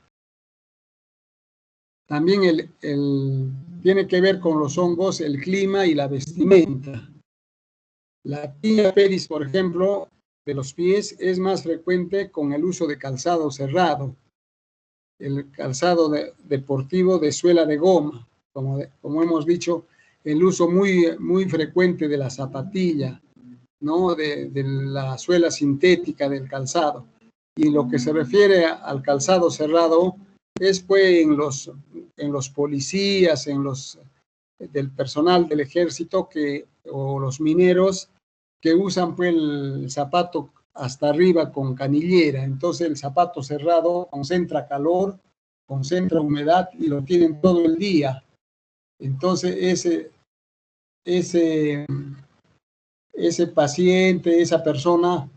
También tiene que ver con los hongos, el clima y la vestimenta. La tinea pedis, por ejemplo, de los pies es más frecuente con el uso de calzado cerrado, el calzado deportivo de suela de goma, como hemos dicho, el uso muy frecuente de la zapatilla, ¿no? De la suela sintética del calzado. Y lo que se refiere al calzado cerrado es pues en los policías, del personal del ejército o los mineros que usan pues el zapato hasta arriba con canillera. Entonces el zapato cerrado concentra calor, concentra humedad y lo tienen todo el día. Entonces ese paciente, esa persona,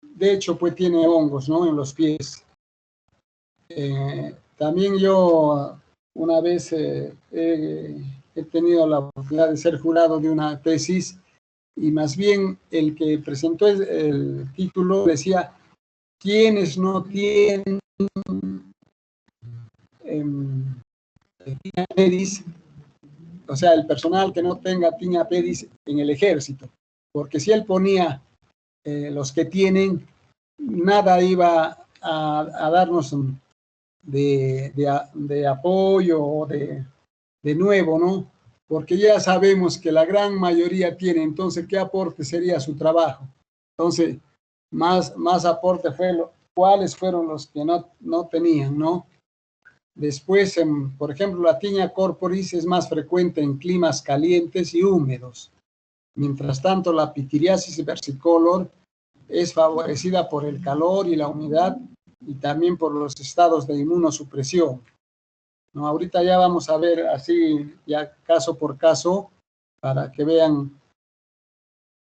de hecho pues tiene hongos, ¿no? En los pies. También yo una vez he tenido la oportunidad de ser jurado de una tesis y más bien el que presentó el título decía, ¿quiénes no tienen tinea pedis? O sea, el personal que no tenga tinea pedis en el ejército, porque si él ponía los que tienen, nada iba a darnos de apoyo o de nuevo, ¿no? Porque ya sabemos que la gran mayoría tiene, entonces, ¿qué aporte sería su trabajo? Entonces, más aporte fue cuáles fueron los que no tenían, ¿no? Después, por ejemplo, la tinea corporis es más frecuente en climas calientes y húmedos. Mientras tanto, la pitiriasis versicolor es favorecida por el calor y la humedad y también por los estados de inmunosupresión. No, ahorita ya vamos a ver así, ya caso por caso, para que vean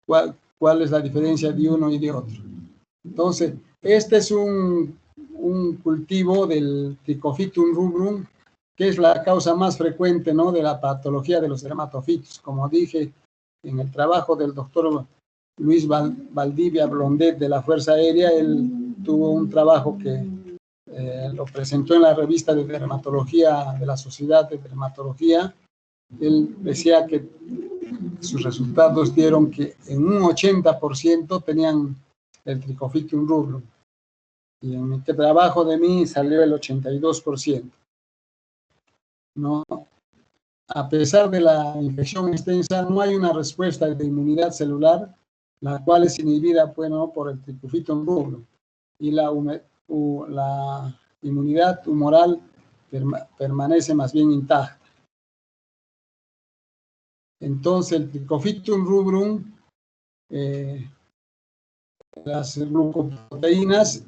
cuál es la diferencia de uno y de otro. Entonces, este es un cultivo del Trichophytum rubrum, que es la causa más frecuente, ¿no? De la patología de los dermatofitos. Como dije, en el trabajo del doctor Luis Valdivia Blondet de la Fuerza Aérea, él tuvo un trabajo que lo presentó en la revista de dermatología de la Sociedad de Dermatología. Él decía que sus resultados dieron que en un 80% tenían el Trichophytum rubrum. Y en el trabajo de mí salió el 82%. ¿No? A pesar de la infección extensa, no hay una respuesta de inmunidad celular, la cual es inhibida, bueno, por el Trichophytum rubrum. Y la inmunidad humoral permanece más bien intacta. Entonces, el Trichophytum rubrum, las glucoproteínas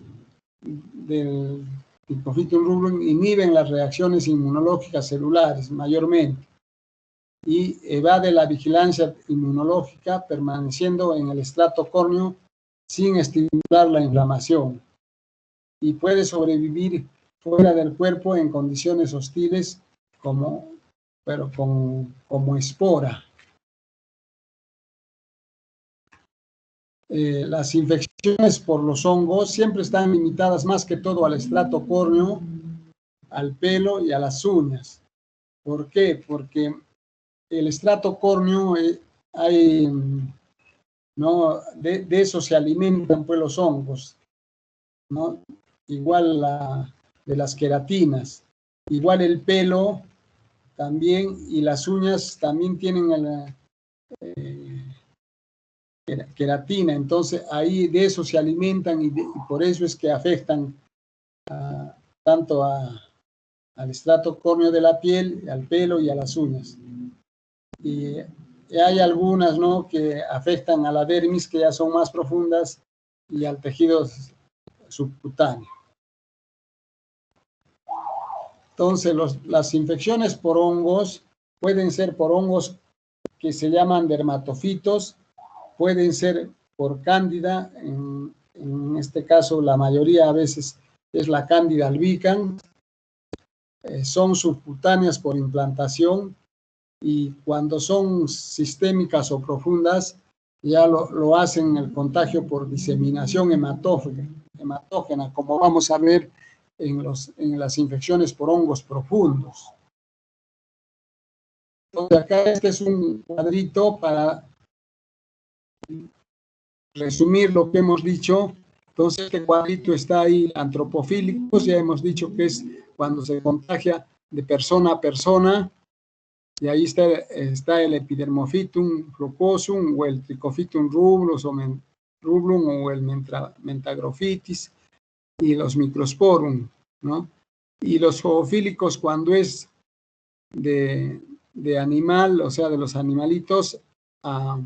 del Trichophytum rubrum inhiben las reacciones inmunológicas celulares mayormente. y evade la vigilancia inmunológica permaneciendo en el estrato córneo sin estimular la inflamación, y puede sobrevivir fuera del cuerpo en condiciones hostiles como espora. Las infecciones por los hongos siempre están limitadas más que todo al estrato córneo, al pelo y a las uñas. ¿Por qué? Porque el estrato córneo ¿no? De eso se alimentan pues los hongos, ¿no? Igual de las queratinas, igual el pelo también, y las uñas también tienen queratina, entonces ahí de eso se alimentan y por eso es que afectan tanto al estrato córneo de la piel, al pelo y a las uñas. Y hay algunas, ¿no?, que afectan a la dermis, que ya son más profundas, y al tejido subcutáneo. Entonces, las infecciones por hongos pueden ser por hongos que se llaman dermatofitos, pueden ser por cándida, en este caso la mayoría a veces es la cándida albicans, son subcutáneas por implantación, y cuando son sistémicas o profundas ya lo hacen el contagio por diseminación hematógena, como vamos a ver en las infecciones por hongos profundos. Entonces acá este es un cuadrito para resumir lo que hemos dicho. Entonces este cuadrito está ahí, antropofílicos, ya hemos dicho que es cuando se contagia de persona a persona, y ahí está el Epidermophytum frucosum o el Trichophytum rubrum o el Mentagrophytis y los Microsporum, ¿no? Y los zoofílicos cuando es de animal, o sea, de los animalitos a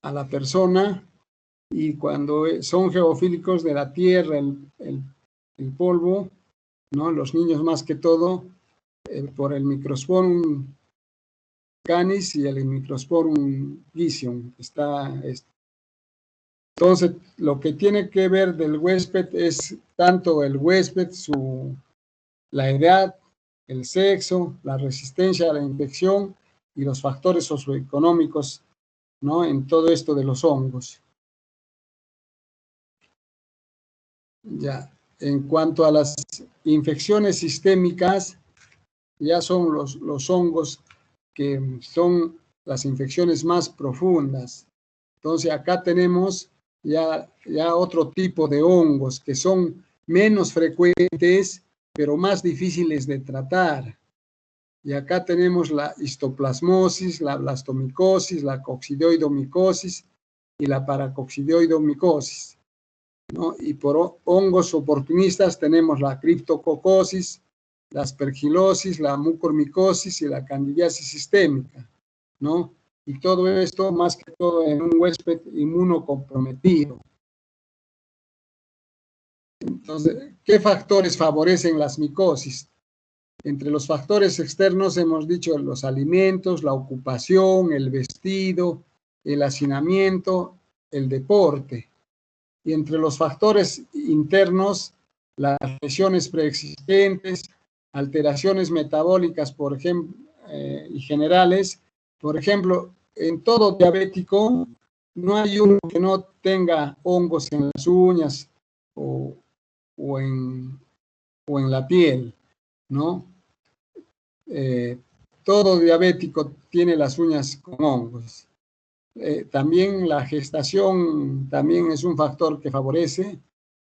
la persona, y cuando son geofílicos de la tierra, el polvo, ¿no? Los niños más que todo, por el Microsporum canis y el Microsporum gicium. Entonces, lo que tiene que ver del huésped es tanto el huésped, la edad, el sexo, la resistencia a la infección y los factores socioeconómicos, ¿no?, en todo esto de los hongos. Ya, en cuanto a las infecciones sistémicas, ya son los hongos que son las infecciones más profundas. Entonces acá tenemos ya otro tipo de hongos que son menos frecuentes, pero más difíciles de tratar. Y acá tenemos la histoplasmosis, la blastomicosis, la coccidioidomicosis y la paracoccidioidomicosis, ¿no? Y por hongos oportunistas tenemos la criptococosis, la aspergilosis, la mucormicosis y la candidiasis sistémica, ¿no? Y todo esto más que todo en un huésped inmunocomprometido. Entonces, ¿qué factores favorecen las micosis? Entre los factores externos hemos dicho los alimentos, la ocupación, el vestido, el hacinamiento, el deporte. Y entre los factores internos, las lesiones preexistentes, alteraciones metabólicas, por ejemplo, y generales. Por ejemplo, en todo diabético no hay uno que no tenga hongos en las uñas o en la piel, ¿no? Todo diabético tiene las uñas con hongos. También la gestación también es un factor que favorece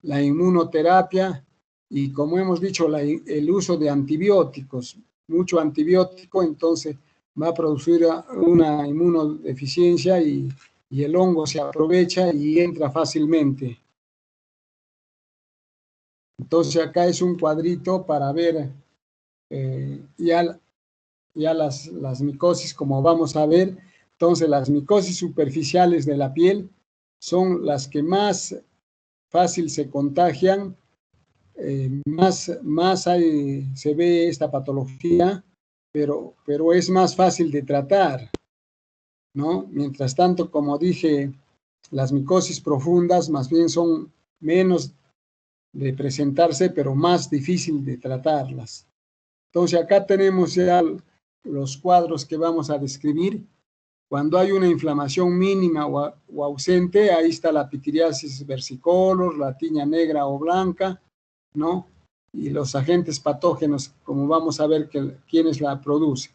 la inmunoterapia, y como hemos dicho, el uso de antibióticos, mucho antibiótico, entonces va a producir una inmunodeficiencia y el hongo se aprovecha y entra fácilmente. Entonces acá es un cuadrito para ver ya las micosis, como vamos a ver. Entonces las micosis superficiales de la piel son las que más fácil se contagian, más se ve esta patología pero es más fácil de tratar, ¿no? Mientras tanto, como dije, las micosis profundas más bien son menos de presentarse, pero más difícil de tratarlas. Entonces, acá tenemos ya los cuadros que vamos a describir. Cuando hay una inflamación mínima o ausente, ahí está la pitiriasis versicolor, la tiña negra o blanca, ¿no? Y los agentes patógenos, como vamos a ver quiénes la producen.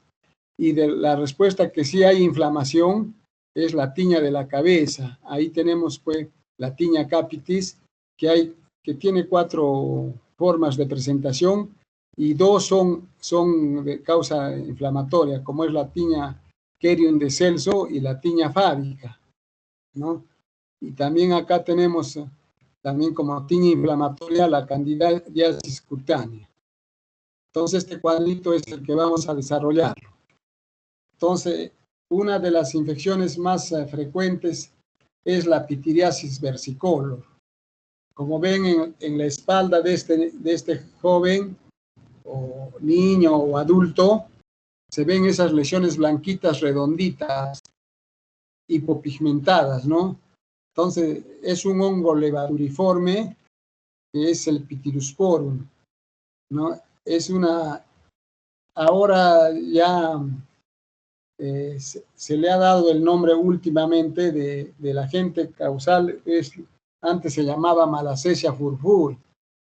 Y de la respuesta que sí hay inflamación es la tiña de la cabeza. Ahí tenemos pues la tiña capitis, que tiene 4 formas de presentación y 2 son de causa inflamatoria, como es la tiña Querium de Celso y la tiña fábica, ¿no? Y también acá tenemos también como tiña inflamatoria la candidiasis cutánea. Entonces este cuadrito es el que vamos a desarrollar. Entonces, una de las infecciones más frecuentes es la pitiriasis versicolor. Como ven en la espalda de este joven o niño o adulto, se ven esas lesiones blanquitas redonditas, hipopigmentadas, ¿no? Entonces, es un hongo levaduriforme, que es el Pityrosporum, ¿no? Ahora ya se le ha dado el nombre últimamente del agente causal, antes se llamaba Malassezia furfur,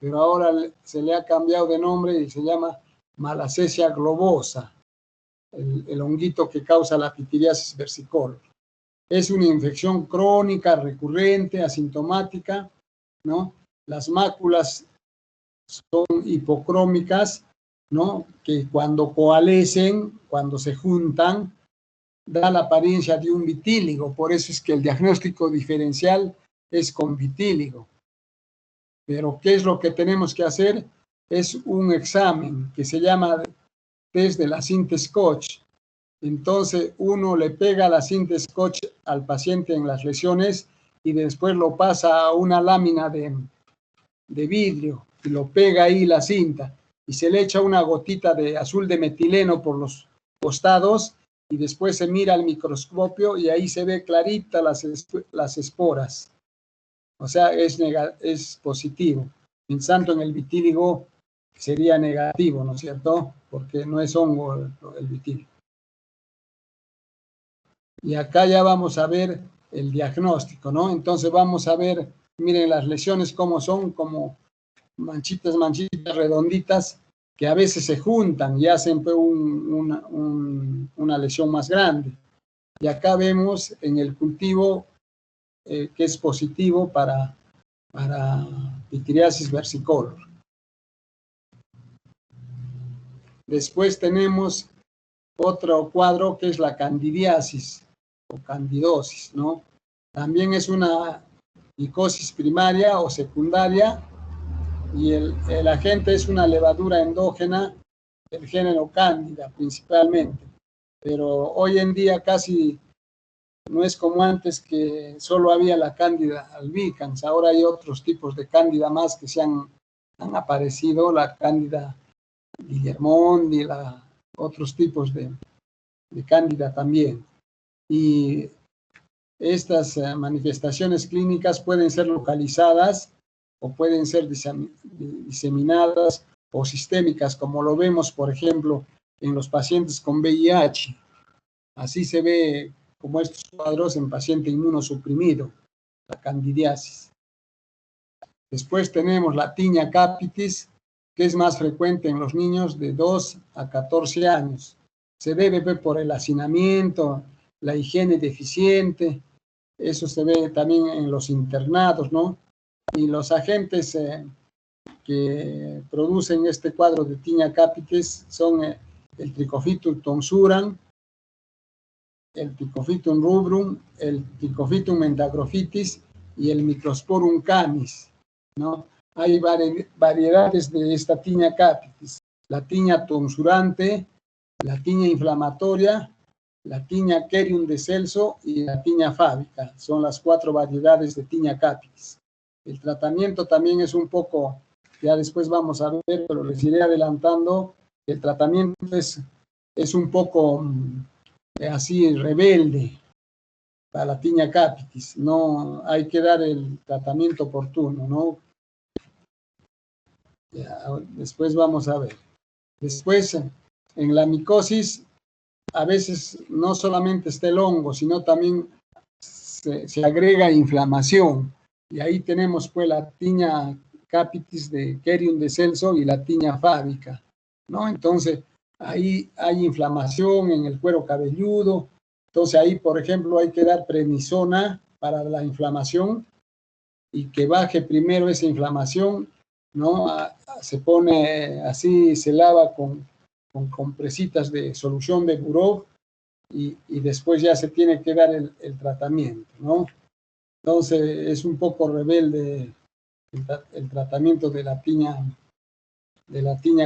pero ahora se le ha cambiado de nombre y se llama Malassezia globosa, el honguito que causa la pitiriasis versicolor. Es una infección crónica, recurrente, asintomática, ¿no? Las máculas son hipocrómicas, ¿no? Que cuando coalescen, cuando se juntan, da la apariencia de un vitíligo. Por eso es que el diagnóstico diferencial es con vitíligo. Pero ¿qué es lo que tenemos que hacer? Es un examen que se llama test de la cinta Scotch. Entonces uno le pega la cinta Scotch al paciente en las lesiones y después lo pasa a una lámina de vidrio y lo pega ahí la cinta y se le echa una gotita de azul de metileno por los costados y después se mira al microscopio y ahí se ve clarita las esporas. O sea, es positivo. En tanto, en el vitíligo sería negativo, ¿no es cierto? Porque no es hongo el vitíligo. Y acá ya vamos a ver el diagnóstico, ¿no? Entonces vamos a ver, miren las lesiones cómo son, como manchitas redonditas que a veces se juntan y hacen una lesión más grande. Y acá vemos en el cultivo que es positivo para pitiriasis versicolor. Después tenemos otro cuadro que es la candidiasis o candidosis, ¿no? También es una micosis primaria o secundaria y el agente es una levadura endógena del género Cándida principalmente. Pero hoy en día casi no es como antes que solo había la Cándida albicans, ahora hay otros tipos de Cándida más que se han aparecido, la Cándida guillermondi, otros tipos de Cándida también. Y estas manifestaciones clínicas pueden ser localizadas o pueden ser diseminadas o sistémicas, como lo vemos, por ejemplo, en los pacientes con VIH. Así se ve como estos cuadros en paciente inmunosuprimido, la candidiasis. Después tenemos la tiña capitis, que es más frecuente en los niños de 2 a 14 años. Se debe por el hacinamiento, la higiene deficiente, eso se ve también en los internados, ¿no? Y los agentes que producen este cuadro de tiña capitis son el Trichophytum tonsuram, el Trichophytum rubrum, el Trichophytum mentagrophytis y el Microsporum canis, ¿no? Hay variedades de esta tiña capitis, la tiña tonsurante, la tiña inflamatoria, la tiña Querium de Celso y la tiña fábica. Son las 4 variedades de tiña capitis. El tratamiento también es un poco, ya después vamos a ver, pero les iré adelantando, el tratamiento es es un poco así rebelde para la Tinea capitis. No hay que dar el tratamiento oportuno, ¿no? Ya, después vamos a ver. Después, en la micosis, a veces no solamente está el hongo, sino también se agrega inflamación. Y ahí tenemos pues la Tinea capitis de Kerium de Celso y la Tinea fábica, ¿no? Entonces, ahí hay inflamación en el cuero cabelludo. Entonces, ahí, por ejemplo, hay que dar prednisona para la inflamación y que baje primero esa inflamación, ¿no? Se pone así, se lava con compresitas de solución de Buró y después ya se tiene que dar el tratamiento, ¿no? Entonces es un poco rebelde el tratamiento de la Tinea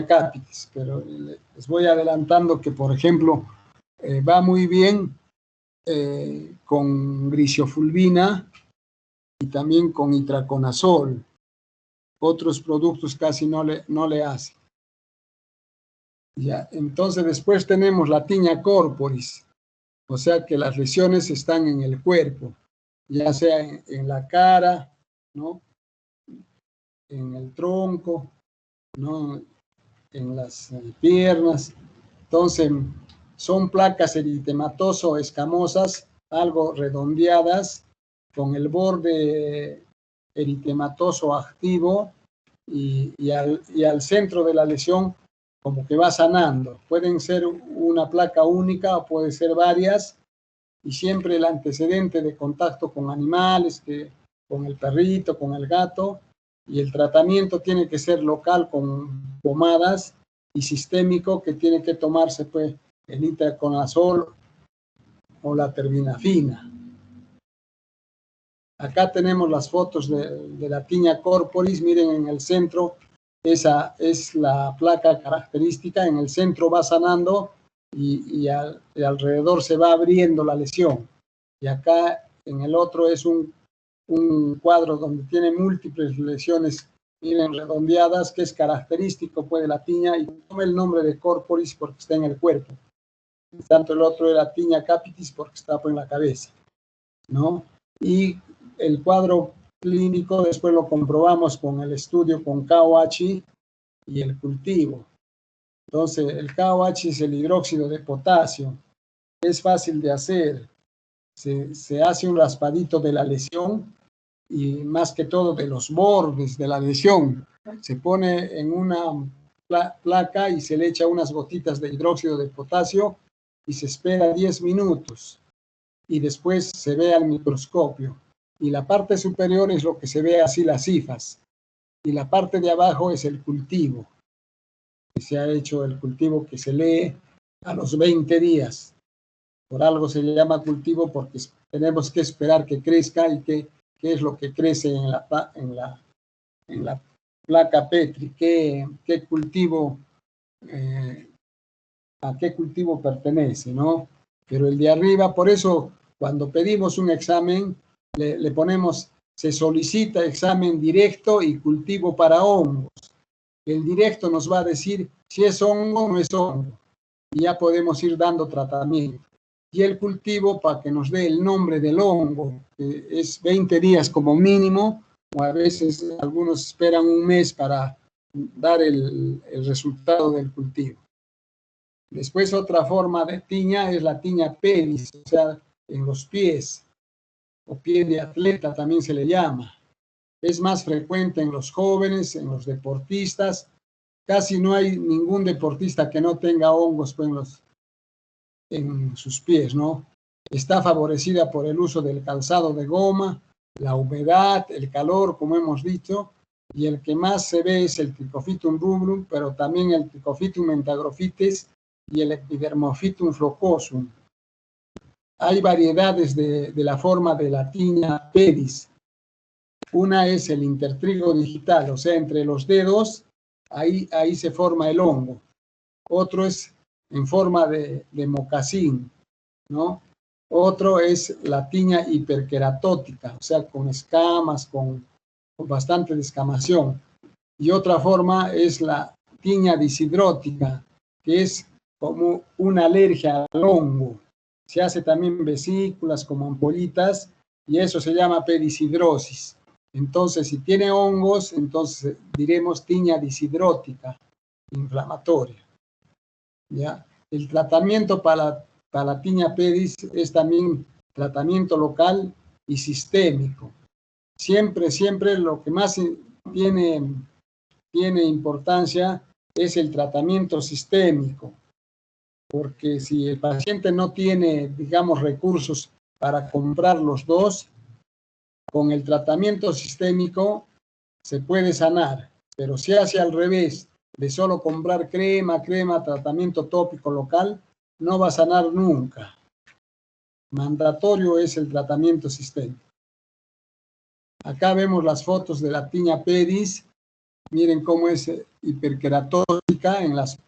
capitis, pero les voy adelantando que, por ejemplo, va muy bien con grisofulvina y también con itraconazol. Otros productos casi no le hacen. Ya, entonces después tenemos la Tinea corporis, o sea que las lesiones están en el cuerpo, ya sea en la cara, ¿no? En el tronco, ¿no? En las piernas. Entonces son placas eritematoso-escamosas, algo redondeadas, con el borde eritematoso activo y al centro de la lesión como que va sanando. Pueden ser una placa única o puede ser varias, y siempre el antecedente de contacto con animales, con el perrito, con el gato, y el tratamiento tiene que ser local con pomadas y sistémico que tiene que tomarse pues el itraconazol o la terbinafina. Acá tenemos las fotos de la Tinea corporis. Miren, en el centro, esa es la placa característica. En el centro va sanando y alrededor se va abriendo la lesión. Y acá en el otro es un cuadro donde tiene múltiples lesiones, miren, redondeadas, que es característico pues de la Tinea, y toma el nombre de corporis porque está en el cuerpo. Tanto el otro de la Tinea capitis porque está pues en la cabeza, ¿no? Y el cuadro clínico después lo comprobamos con el estudio con KOH y el cultivo. Entonces, el KOH es el hidróxido de potasio. Es fácil de hacer. Se hace un raspadito de la lesión y más que todo de los bordes de la lesión. Se pone en una placa y se le echa unas gotitas de hidróxido de potasio y se espera 10 minutos. Y después se ve al microscopio. Y la parte superior es lo que se ve así, las cifras. Y la parte de abajo es el cultivo. Se ha hecho el cultivo que se lee a los 20 días. Por algo se le llama cultivo porque tenemos que esperar que crezca y qué es lo que crece en la placa Petri, qué cultivo, a qué cultivo pertenece, ¿no? Pero el de arriba, por eso cuando pedimos un examen, le ponemos, se solicita examen directo y cultivo para hongos. El directo nos va a decir si es hongo o no es hongo. Y ya podemos ir dando tratamiento. Y el cultivo para que nos dé el nombre del hongo, que es 20 días como mínimo, o a veces algunos esperan un mes para dar el resultado del cultivo. Después otra forma de Tinea es la Tinea pedis, o sea, en los pies, o pie de atleta también se le llama. Es más frecuente en los jóvenes, en los deportistas. Casi no hay ningún deportista que no tenga hongos pues, en sus pies, ¿no? Está favorecida por el uso del calzado de goma, la humedad, el calor, como hemos dicho, y el que más se ve es el Trichophytum rubrum, pero también el Trichophytum mentagrophytes y el Epidermophytum flocosum. Hay variedades de la forma de la Tinea pedis. Una es el intertrigo digital, o sea, entre los dedos, ahí se forma el hongo. Otro es en forma de mocasín, ¿no? Otro es la Tinea hiperqueratótica, o sea, con escamas, con bastante descamación. Y otra forma es la Tinea disidrótica, que es como una alergia al hongo. Se hace también vesículas como ampollitas y eso se llama pedisidrosis. Entonces, si tiene hongos, entonces diremos tiña disidrótica inflamatoria. ¿Ya? El tratamiento para la tiña pedis es también tratamiento local y sistémico. Siempre lo que más tiene importancia es el tratamiento sistémico, porque si el paciente no tiene, digamos, recursos para comprar los dos, con el tratamiento sistémico se puede sanar, pero si hace al revés, de solo comprar crema, tratamiento tópico local, no va a sanar nunca. Mandatorio es el tratamiento sistémico. Acá vemos las fotos de la tiña pedis. Miren cómo es hiperqueratótica en las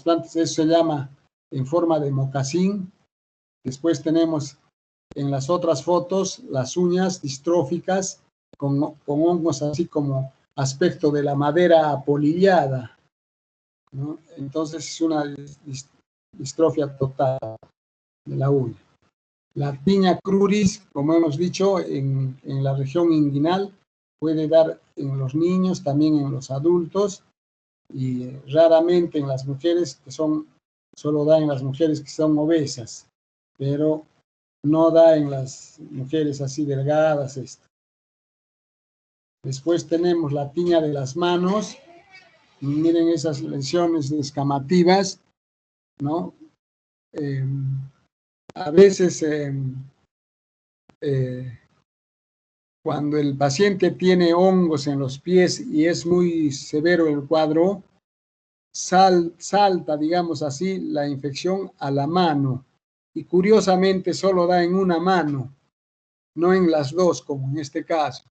plantas. Eso se llama en forma de mocasín. Después tenemos en las otras fotos las uñas distróficas con hongos así como aspecto de la madera apolillada, ¿no? Entonces es una distrofia total de la uña. La tiña cruris, como hemos dicho, en la región inguinal, puede dar en los niños, también en los adultos, y raramente en las mujeres, solo da en las mujeres que son obesas, pero no da en las mujeres así delgadas. Después tenemos la tiña de las manos. Miren esas lesiones descamativas, ¿no? A veces cuando el paciente tiene hongos en los pies y es muy severo el cuadro, salta, digamos así, la infección a la mano. Y curiosamente solo da en una mano, no en las dos, como en este caso.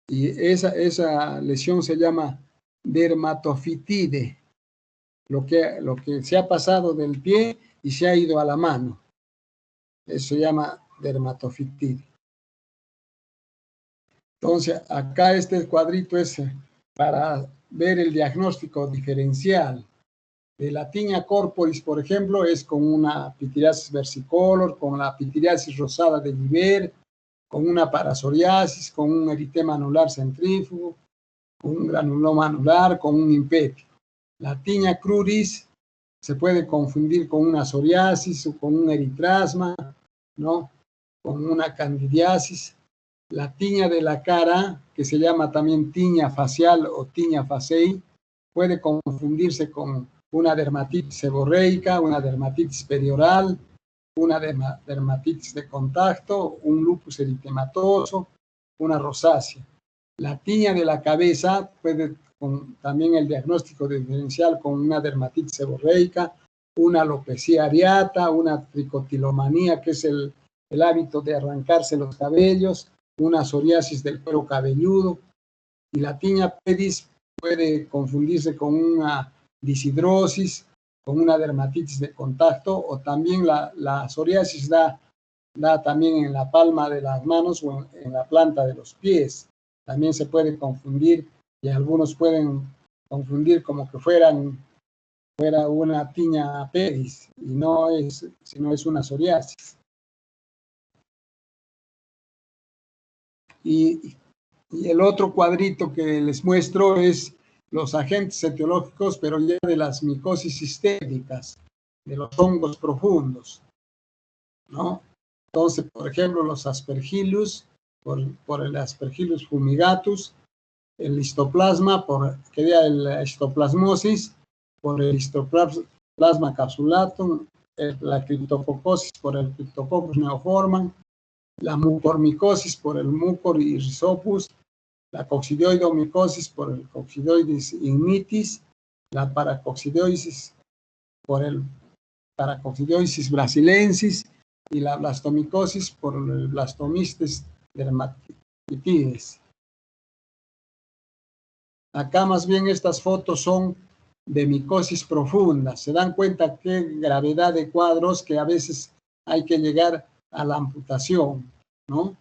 Y esa lesión se llama dermatofitide, lo que se ha pasado del pie y se ha ido a la mano. Eso se llama dermatofitide. Entonces, acá este cuadrito es para ver el diagnóstico diferencial. De la tiña corporis, por ejemplo, es con una pitiriasis versicolor, con la pitiriasis rosada de Liber, con una parasoriasis, con un eritema anular centrífugo, con un granuloma anular, con un impetio. La tiña cruris se puede confundir con una psoriasis o con un eritrasma, ¿no? Con una candidiasis. La tiña de la cara, que se llama también tiña facial o tiña facei, puede confundirse con una dermatitis seborreica, una dermatitis perioral, una dermatitis de contacto, un lupus eritematoso, una rosácea. La tiña de la cabeza puede también el diagnóstico diferencial con una dermatitis seborreica, una alopecia areata, una tricotilomanía, que es el hábito de arrancarse los cabellos, una psoriasis del cuero cabelludo, y la tiña pedis puede confundirse con una disidrosis, con una dermatitis de contacto, o también la psoriasis da también en la palma de las manos o en la planta de los pies. También se puede confundir, y algunos pueden confundir como que fuera una tiña pedis, y no es, sino es una psoriasis. Y el otro cuadrito que les muestro es los agentes etiológicos, pero ya de las micosis sistémicas, de los hongos profundos, ¿no? Entonces, por ejemplo, los aspergillus, por el aspergillus fumigatus, el histoplasma, que da la histoplasmosis, por el histoplasma capsulatum, la criptococosis por el Cryptococcus neoformans, la mucormicosis por el Mucor y Rhizopus, la coccidioidomicosis por el Coccidioides ignitis, la paracoccidiosis por el Paracoccidiosis brasilensis y la blastomicosis por el Blastomyces dermatitides. Acá más bien estas fotos son de micosis profunda. Se dan cuenta qué gravedad de cuadros, que a veces hay que llegar a la amputación, ¿no?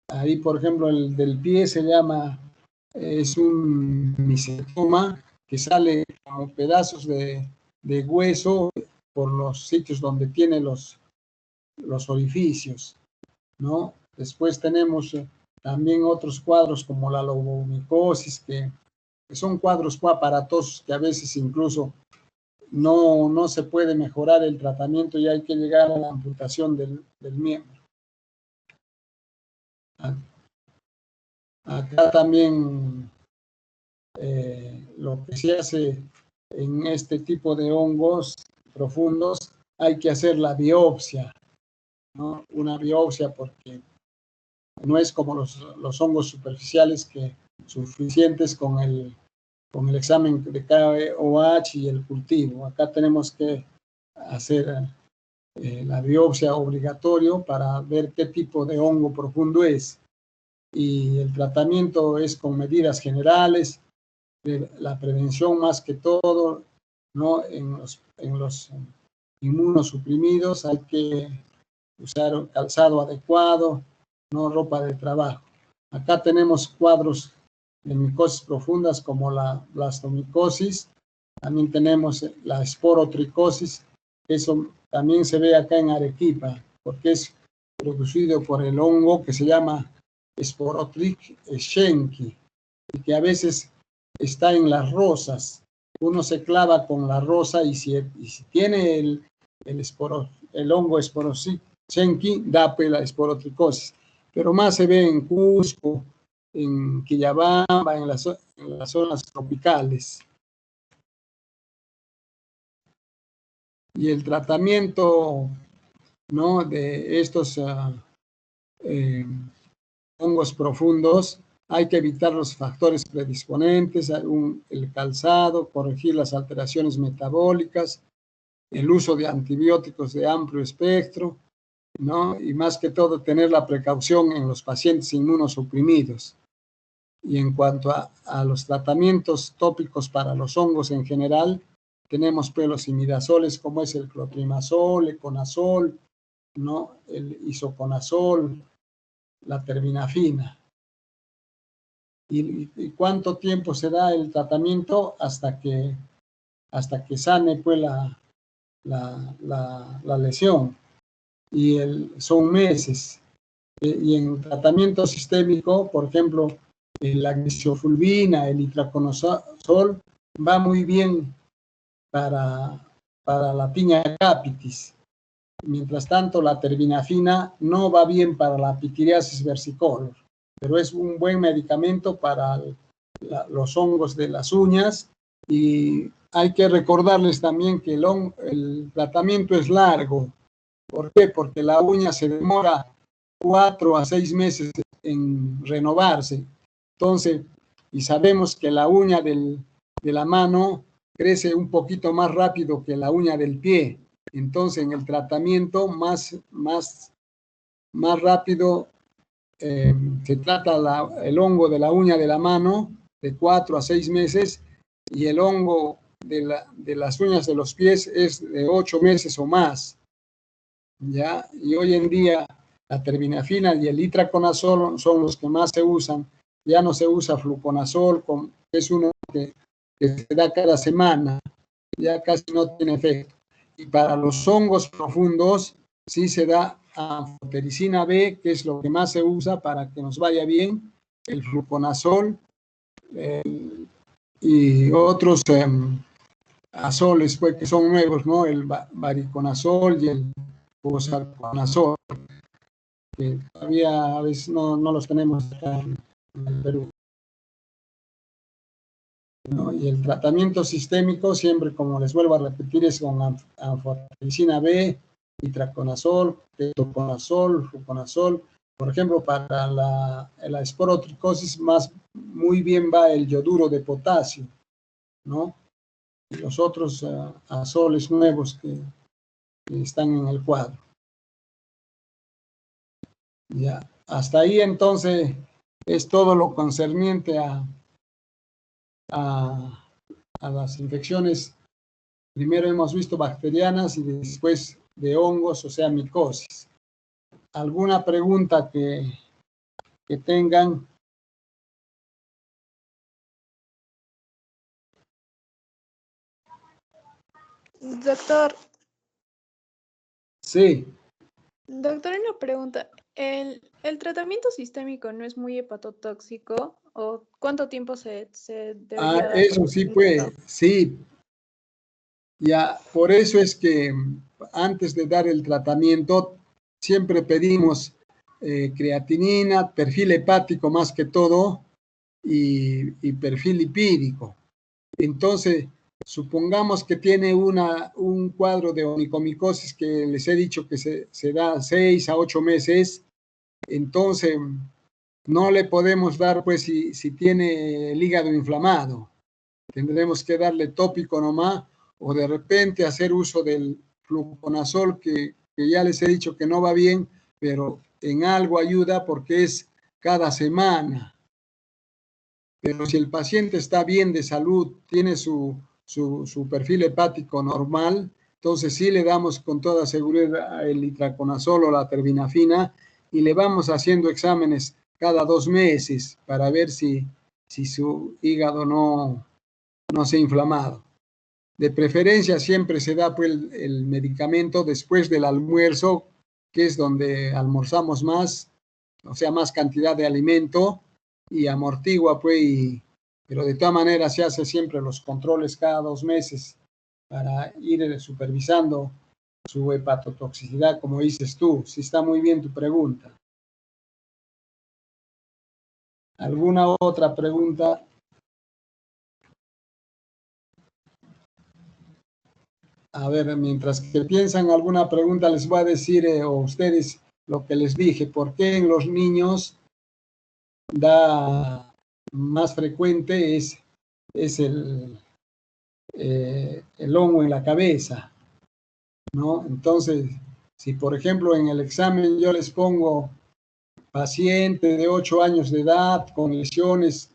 Ahí, por ejemplo, el del pie es un misentoma que sale como pedazos de de hueso por los sitios donde tiene los orificios, ¿no? Después tenemos también otros cuadros como la lobomicosis, que son cuadros muy aparatosos que a veces incluso no se puede mejorar el tratamiento y hay que llegar a la amputación del miembro. Acá también lo que se hace en este tipo de hongos profundos, hay que hacer la biopsia, ¿no? Una biopsia porque no es como los hongos superficiales que suficientes con el examen de KOH y el cultivo. Acá tenemos que hacer la biopsia obligatorio para ver qué tipo de hongo profundo es. Y el tratamiento es con medidas generales, la prevención más que todo, ¿no? En los inmunosuprimidos hay que usar calzado adecuado, no ropa de trabajo. Acá tenemos cuadros de micosis profundas como la blastomicosis, también tenemos la esporotricosis, eso también se ve acá en Arequipa, porque es producido por el hongo que se llama Sporotrichia schenki, y que a veces está en las rosas. Uno se clava con la rosa y si tiene el hongo Sporotrichia schenki, da pues la esporotricosis. Pero más se ve en Cusco, en Quillabamba, en las zonas tropicales. Y el tratamiento, ¿no?, de estos hongos profundos, hay que evitar los factores predisponentes, el calzado, corregir las alteraciones metabólicas, el uso de antibióticos de amplio espectro, ¿no? Y más que todo tener la precaución en los pacientes inmunosuprimidos. Y en cuanto a los tratamientos tópicos para los hongos en general, tenemos pues los imidazoles como es el clotrimazol, econazol, ¿no?, el isoconazol, la terbinafina. ¿Y cuánto tiempo se da el tratamiento? Hasta que sane pues la lesión. Y son meses. Y en tratamiento sistémico, por ejemplo, la glixiofulvina, el itraconazol, va muy bien para la piña capitis. Mientras tanto, la terbinafina no va bien para la pitiriasis versicolor, pero es un buen medicamento para los hongos de las uñas. Y hay que recordarles también que el tratamiento es largo. ¿Por qué? Porque la uña se demora 4 a 6 meses en renovarse. Entonces, y sabemos que la uña de la mano crece un poquito más rápido que la uña del pie. Entonces, en el tratamiento más rápido se trata el hongo de la uña de la mano de 4 a 6 meses y el hongo de las uñas de los pies es de 8 meses o más. ¿Ya? Y hoy en día la terbinafina y el itraconazol son los que más se usan. Ya no se usa fluconazol, que es uno que se da cada semana, ya casi no tiene efecto. Y para los hongos profundos sí se da anfotericina B, que es lo que más se usa para que nos vaya bien, el fluconazol y otros azoles pues, que son nuevos, ¿no? El variconazol y el fosarconazol, que todavía a veces no los tenemos acá en el Perú. ¿No? Y el tratamiento sistémico, siempre, como les vuelvo a repetir, es con anfotericina B, itraconazol, ketoconazol, fluconazol. Por ejemplo, para la esporotricosis muy bien va el yoduro de potasio, ¿no? Y los otros azoles nuevos que están en el cuadro. Ya, hasta ahí entonces es todo lo concerniente a las infecciones. Primero hemos visto bacterianas y después de hongos, o sea, micosis. ¿Alguna pregunta que tengan? Doctor, Sí. doctor, una pregunta. ¿El tratamiento sistémico no es muy hepatotóxico? ¿O cuánto tiempo se debería dar para Eso sí, pues, sí. Ya, por eso es que antes de dar el tratamiento, siempre pedimos creatinina, perfil hepático más que todo, y perfil lipídico. Entonces, supongamos que tiene un cuadro de onicomicosis que les he dicho que se da 6 a 8 meses, entonces no le podemos dar, pues, si tiene el hígado inflamado. Tendremos que darle tópico nomás o de repente hacer uso del fluconazol que ya les he dicho que no va bien, pero en algo ayuda porque es cada semana. Pero si el paciente está bien de salud, tiene su perfil hepático normal, entonces sí le damos con toda seguridad el itraconazol o la terbinafina y le vamos haciendo exámenes cada 2 meses para ver si su hígado no se ha inflamado. De preferencia siempre se da pues, el medicamento después del almuerzo, que es donde almorzamos más, o sea, más cantidad de alimento y amortigua, pues, pero de todas maneras se hace siempre los controles cada 2 meses para ir supervisando su hepatotoxicidad, como dices tú. Sí está muy bien tu pregunta. ¿Alguna otra pregunta? A ver, mientras que piensan alguna pregunta, les voy a decir a ustedes lo que les dije. ¿Por qué en los niños da más frecuente es el hongo en la cabeza, ¿no? Entonces, si por ejemplo en el examen yo les pongo paciente de 8 años de edad con lesiones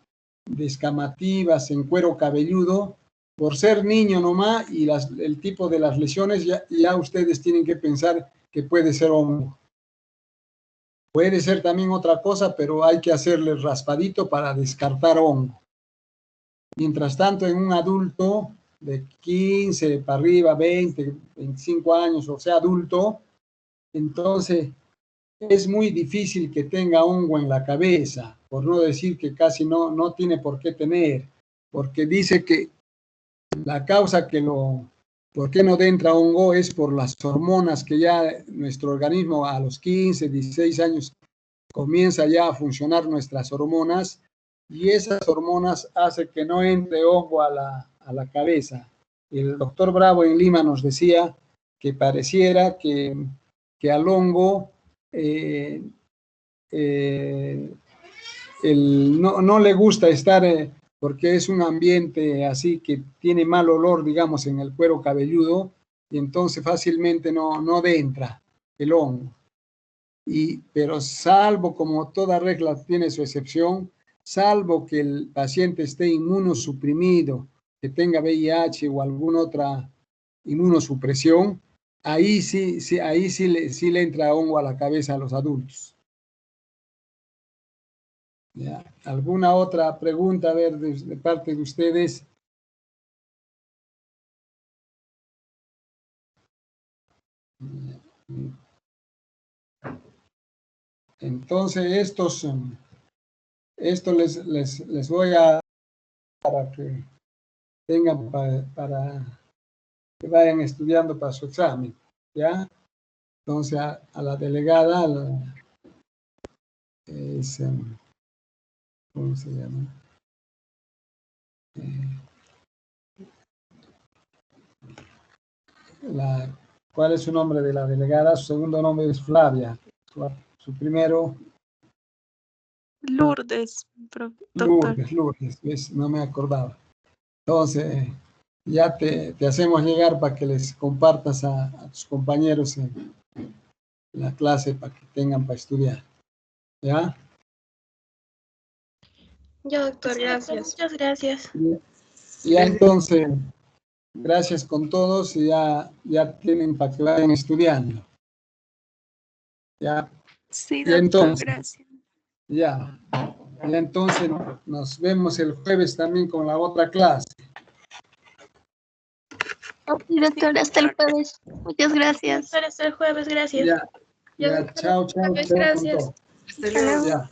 descamativas en cuero cabelludo, por ser niño nomás y el tipo de las lesiones, ya ustedes tienen que pensar que puede ser hongo. Puede ser también otra cosa, pero hay que hacerle raspadito para descartar hongo. Mientras tanto, en un adulto de 15 para arriba, 20, 25 años, o sea, adulto, entonces es muy difícil que tenga hongo en la cabeza, por no decir que casi no tiene por qué tener, porque dice que la causa por qué no entra hongo es por las hormonas que ya nuestro organismo a los 15, 16 años comienza ya a funcionar nuestras hormonas y esas hormonas hacen que no entre hongo a la cabeza. El doctor Bravo en Lima nos decía que pareciera que al hongo no le gusta estar porque es un ambiente así que tiene mal olor, digamos, en el cuero cabelludo y entonces fácilmente no entra el hongo. Pero salvo, como toda regla tiene su excepción, salvo que el paciente esté inmunosuprimido, que tenga VIH o alguna otra inmunosupresión, ahí sí le entra hongo a la cabeza a los adultos. ¿Ya? ¿Alguna otra pregunta, a ver, de parte de ustedes? Entonces, esto les voy a para que tengan para que vayan estudiando para su examen, ¿ya? Entonces, a la delegada es, ¿cómo se llama? ¿Cuál es su nombre de la delegada? Su segundo nombre es Flavia. Su primero... Lourdes, doctor. Lourdes, ¿ves? No me acordaba. Entonces, ya te hacemos llegar para que les compartas a tus compañeros en la clase para que tengan para estudiar. ¿Ya? Ya, doctor, gracias. Muchas gracias. Ya entonces, gracias con todos y ya tienen para que vayan estudiando. Ya. Sí, Y doctor, entonces, gracias. Ya entonces nos vemos el jueves también con la otra clase. Ok, doctor, hasta el jueves. Muchas gracias. Hasta el jueves, gracias. Ya, Ya, ya, chao, chao, jueves, chao con gracias. todo. Hasta luego. Ya.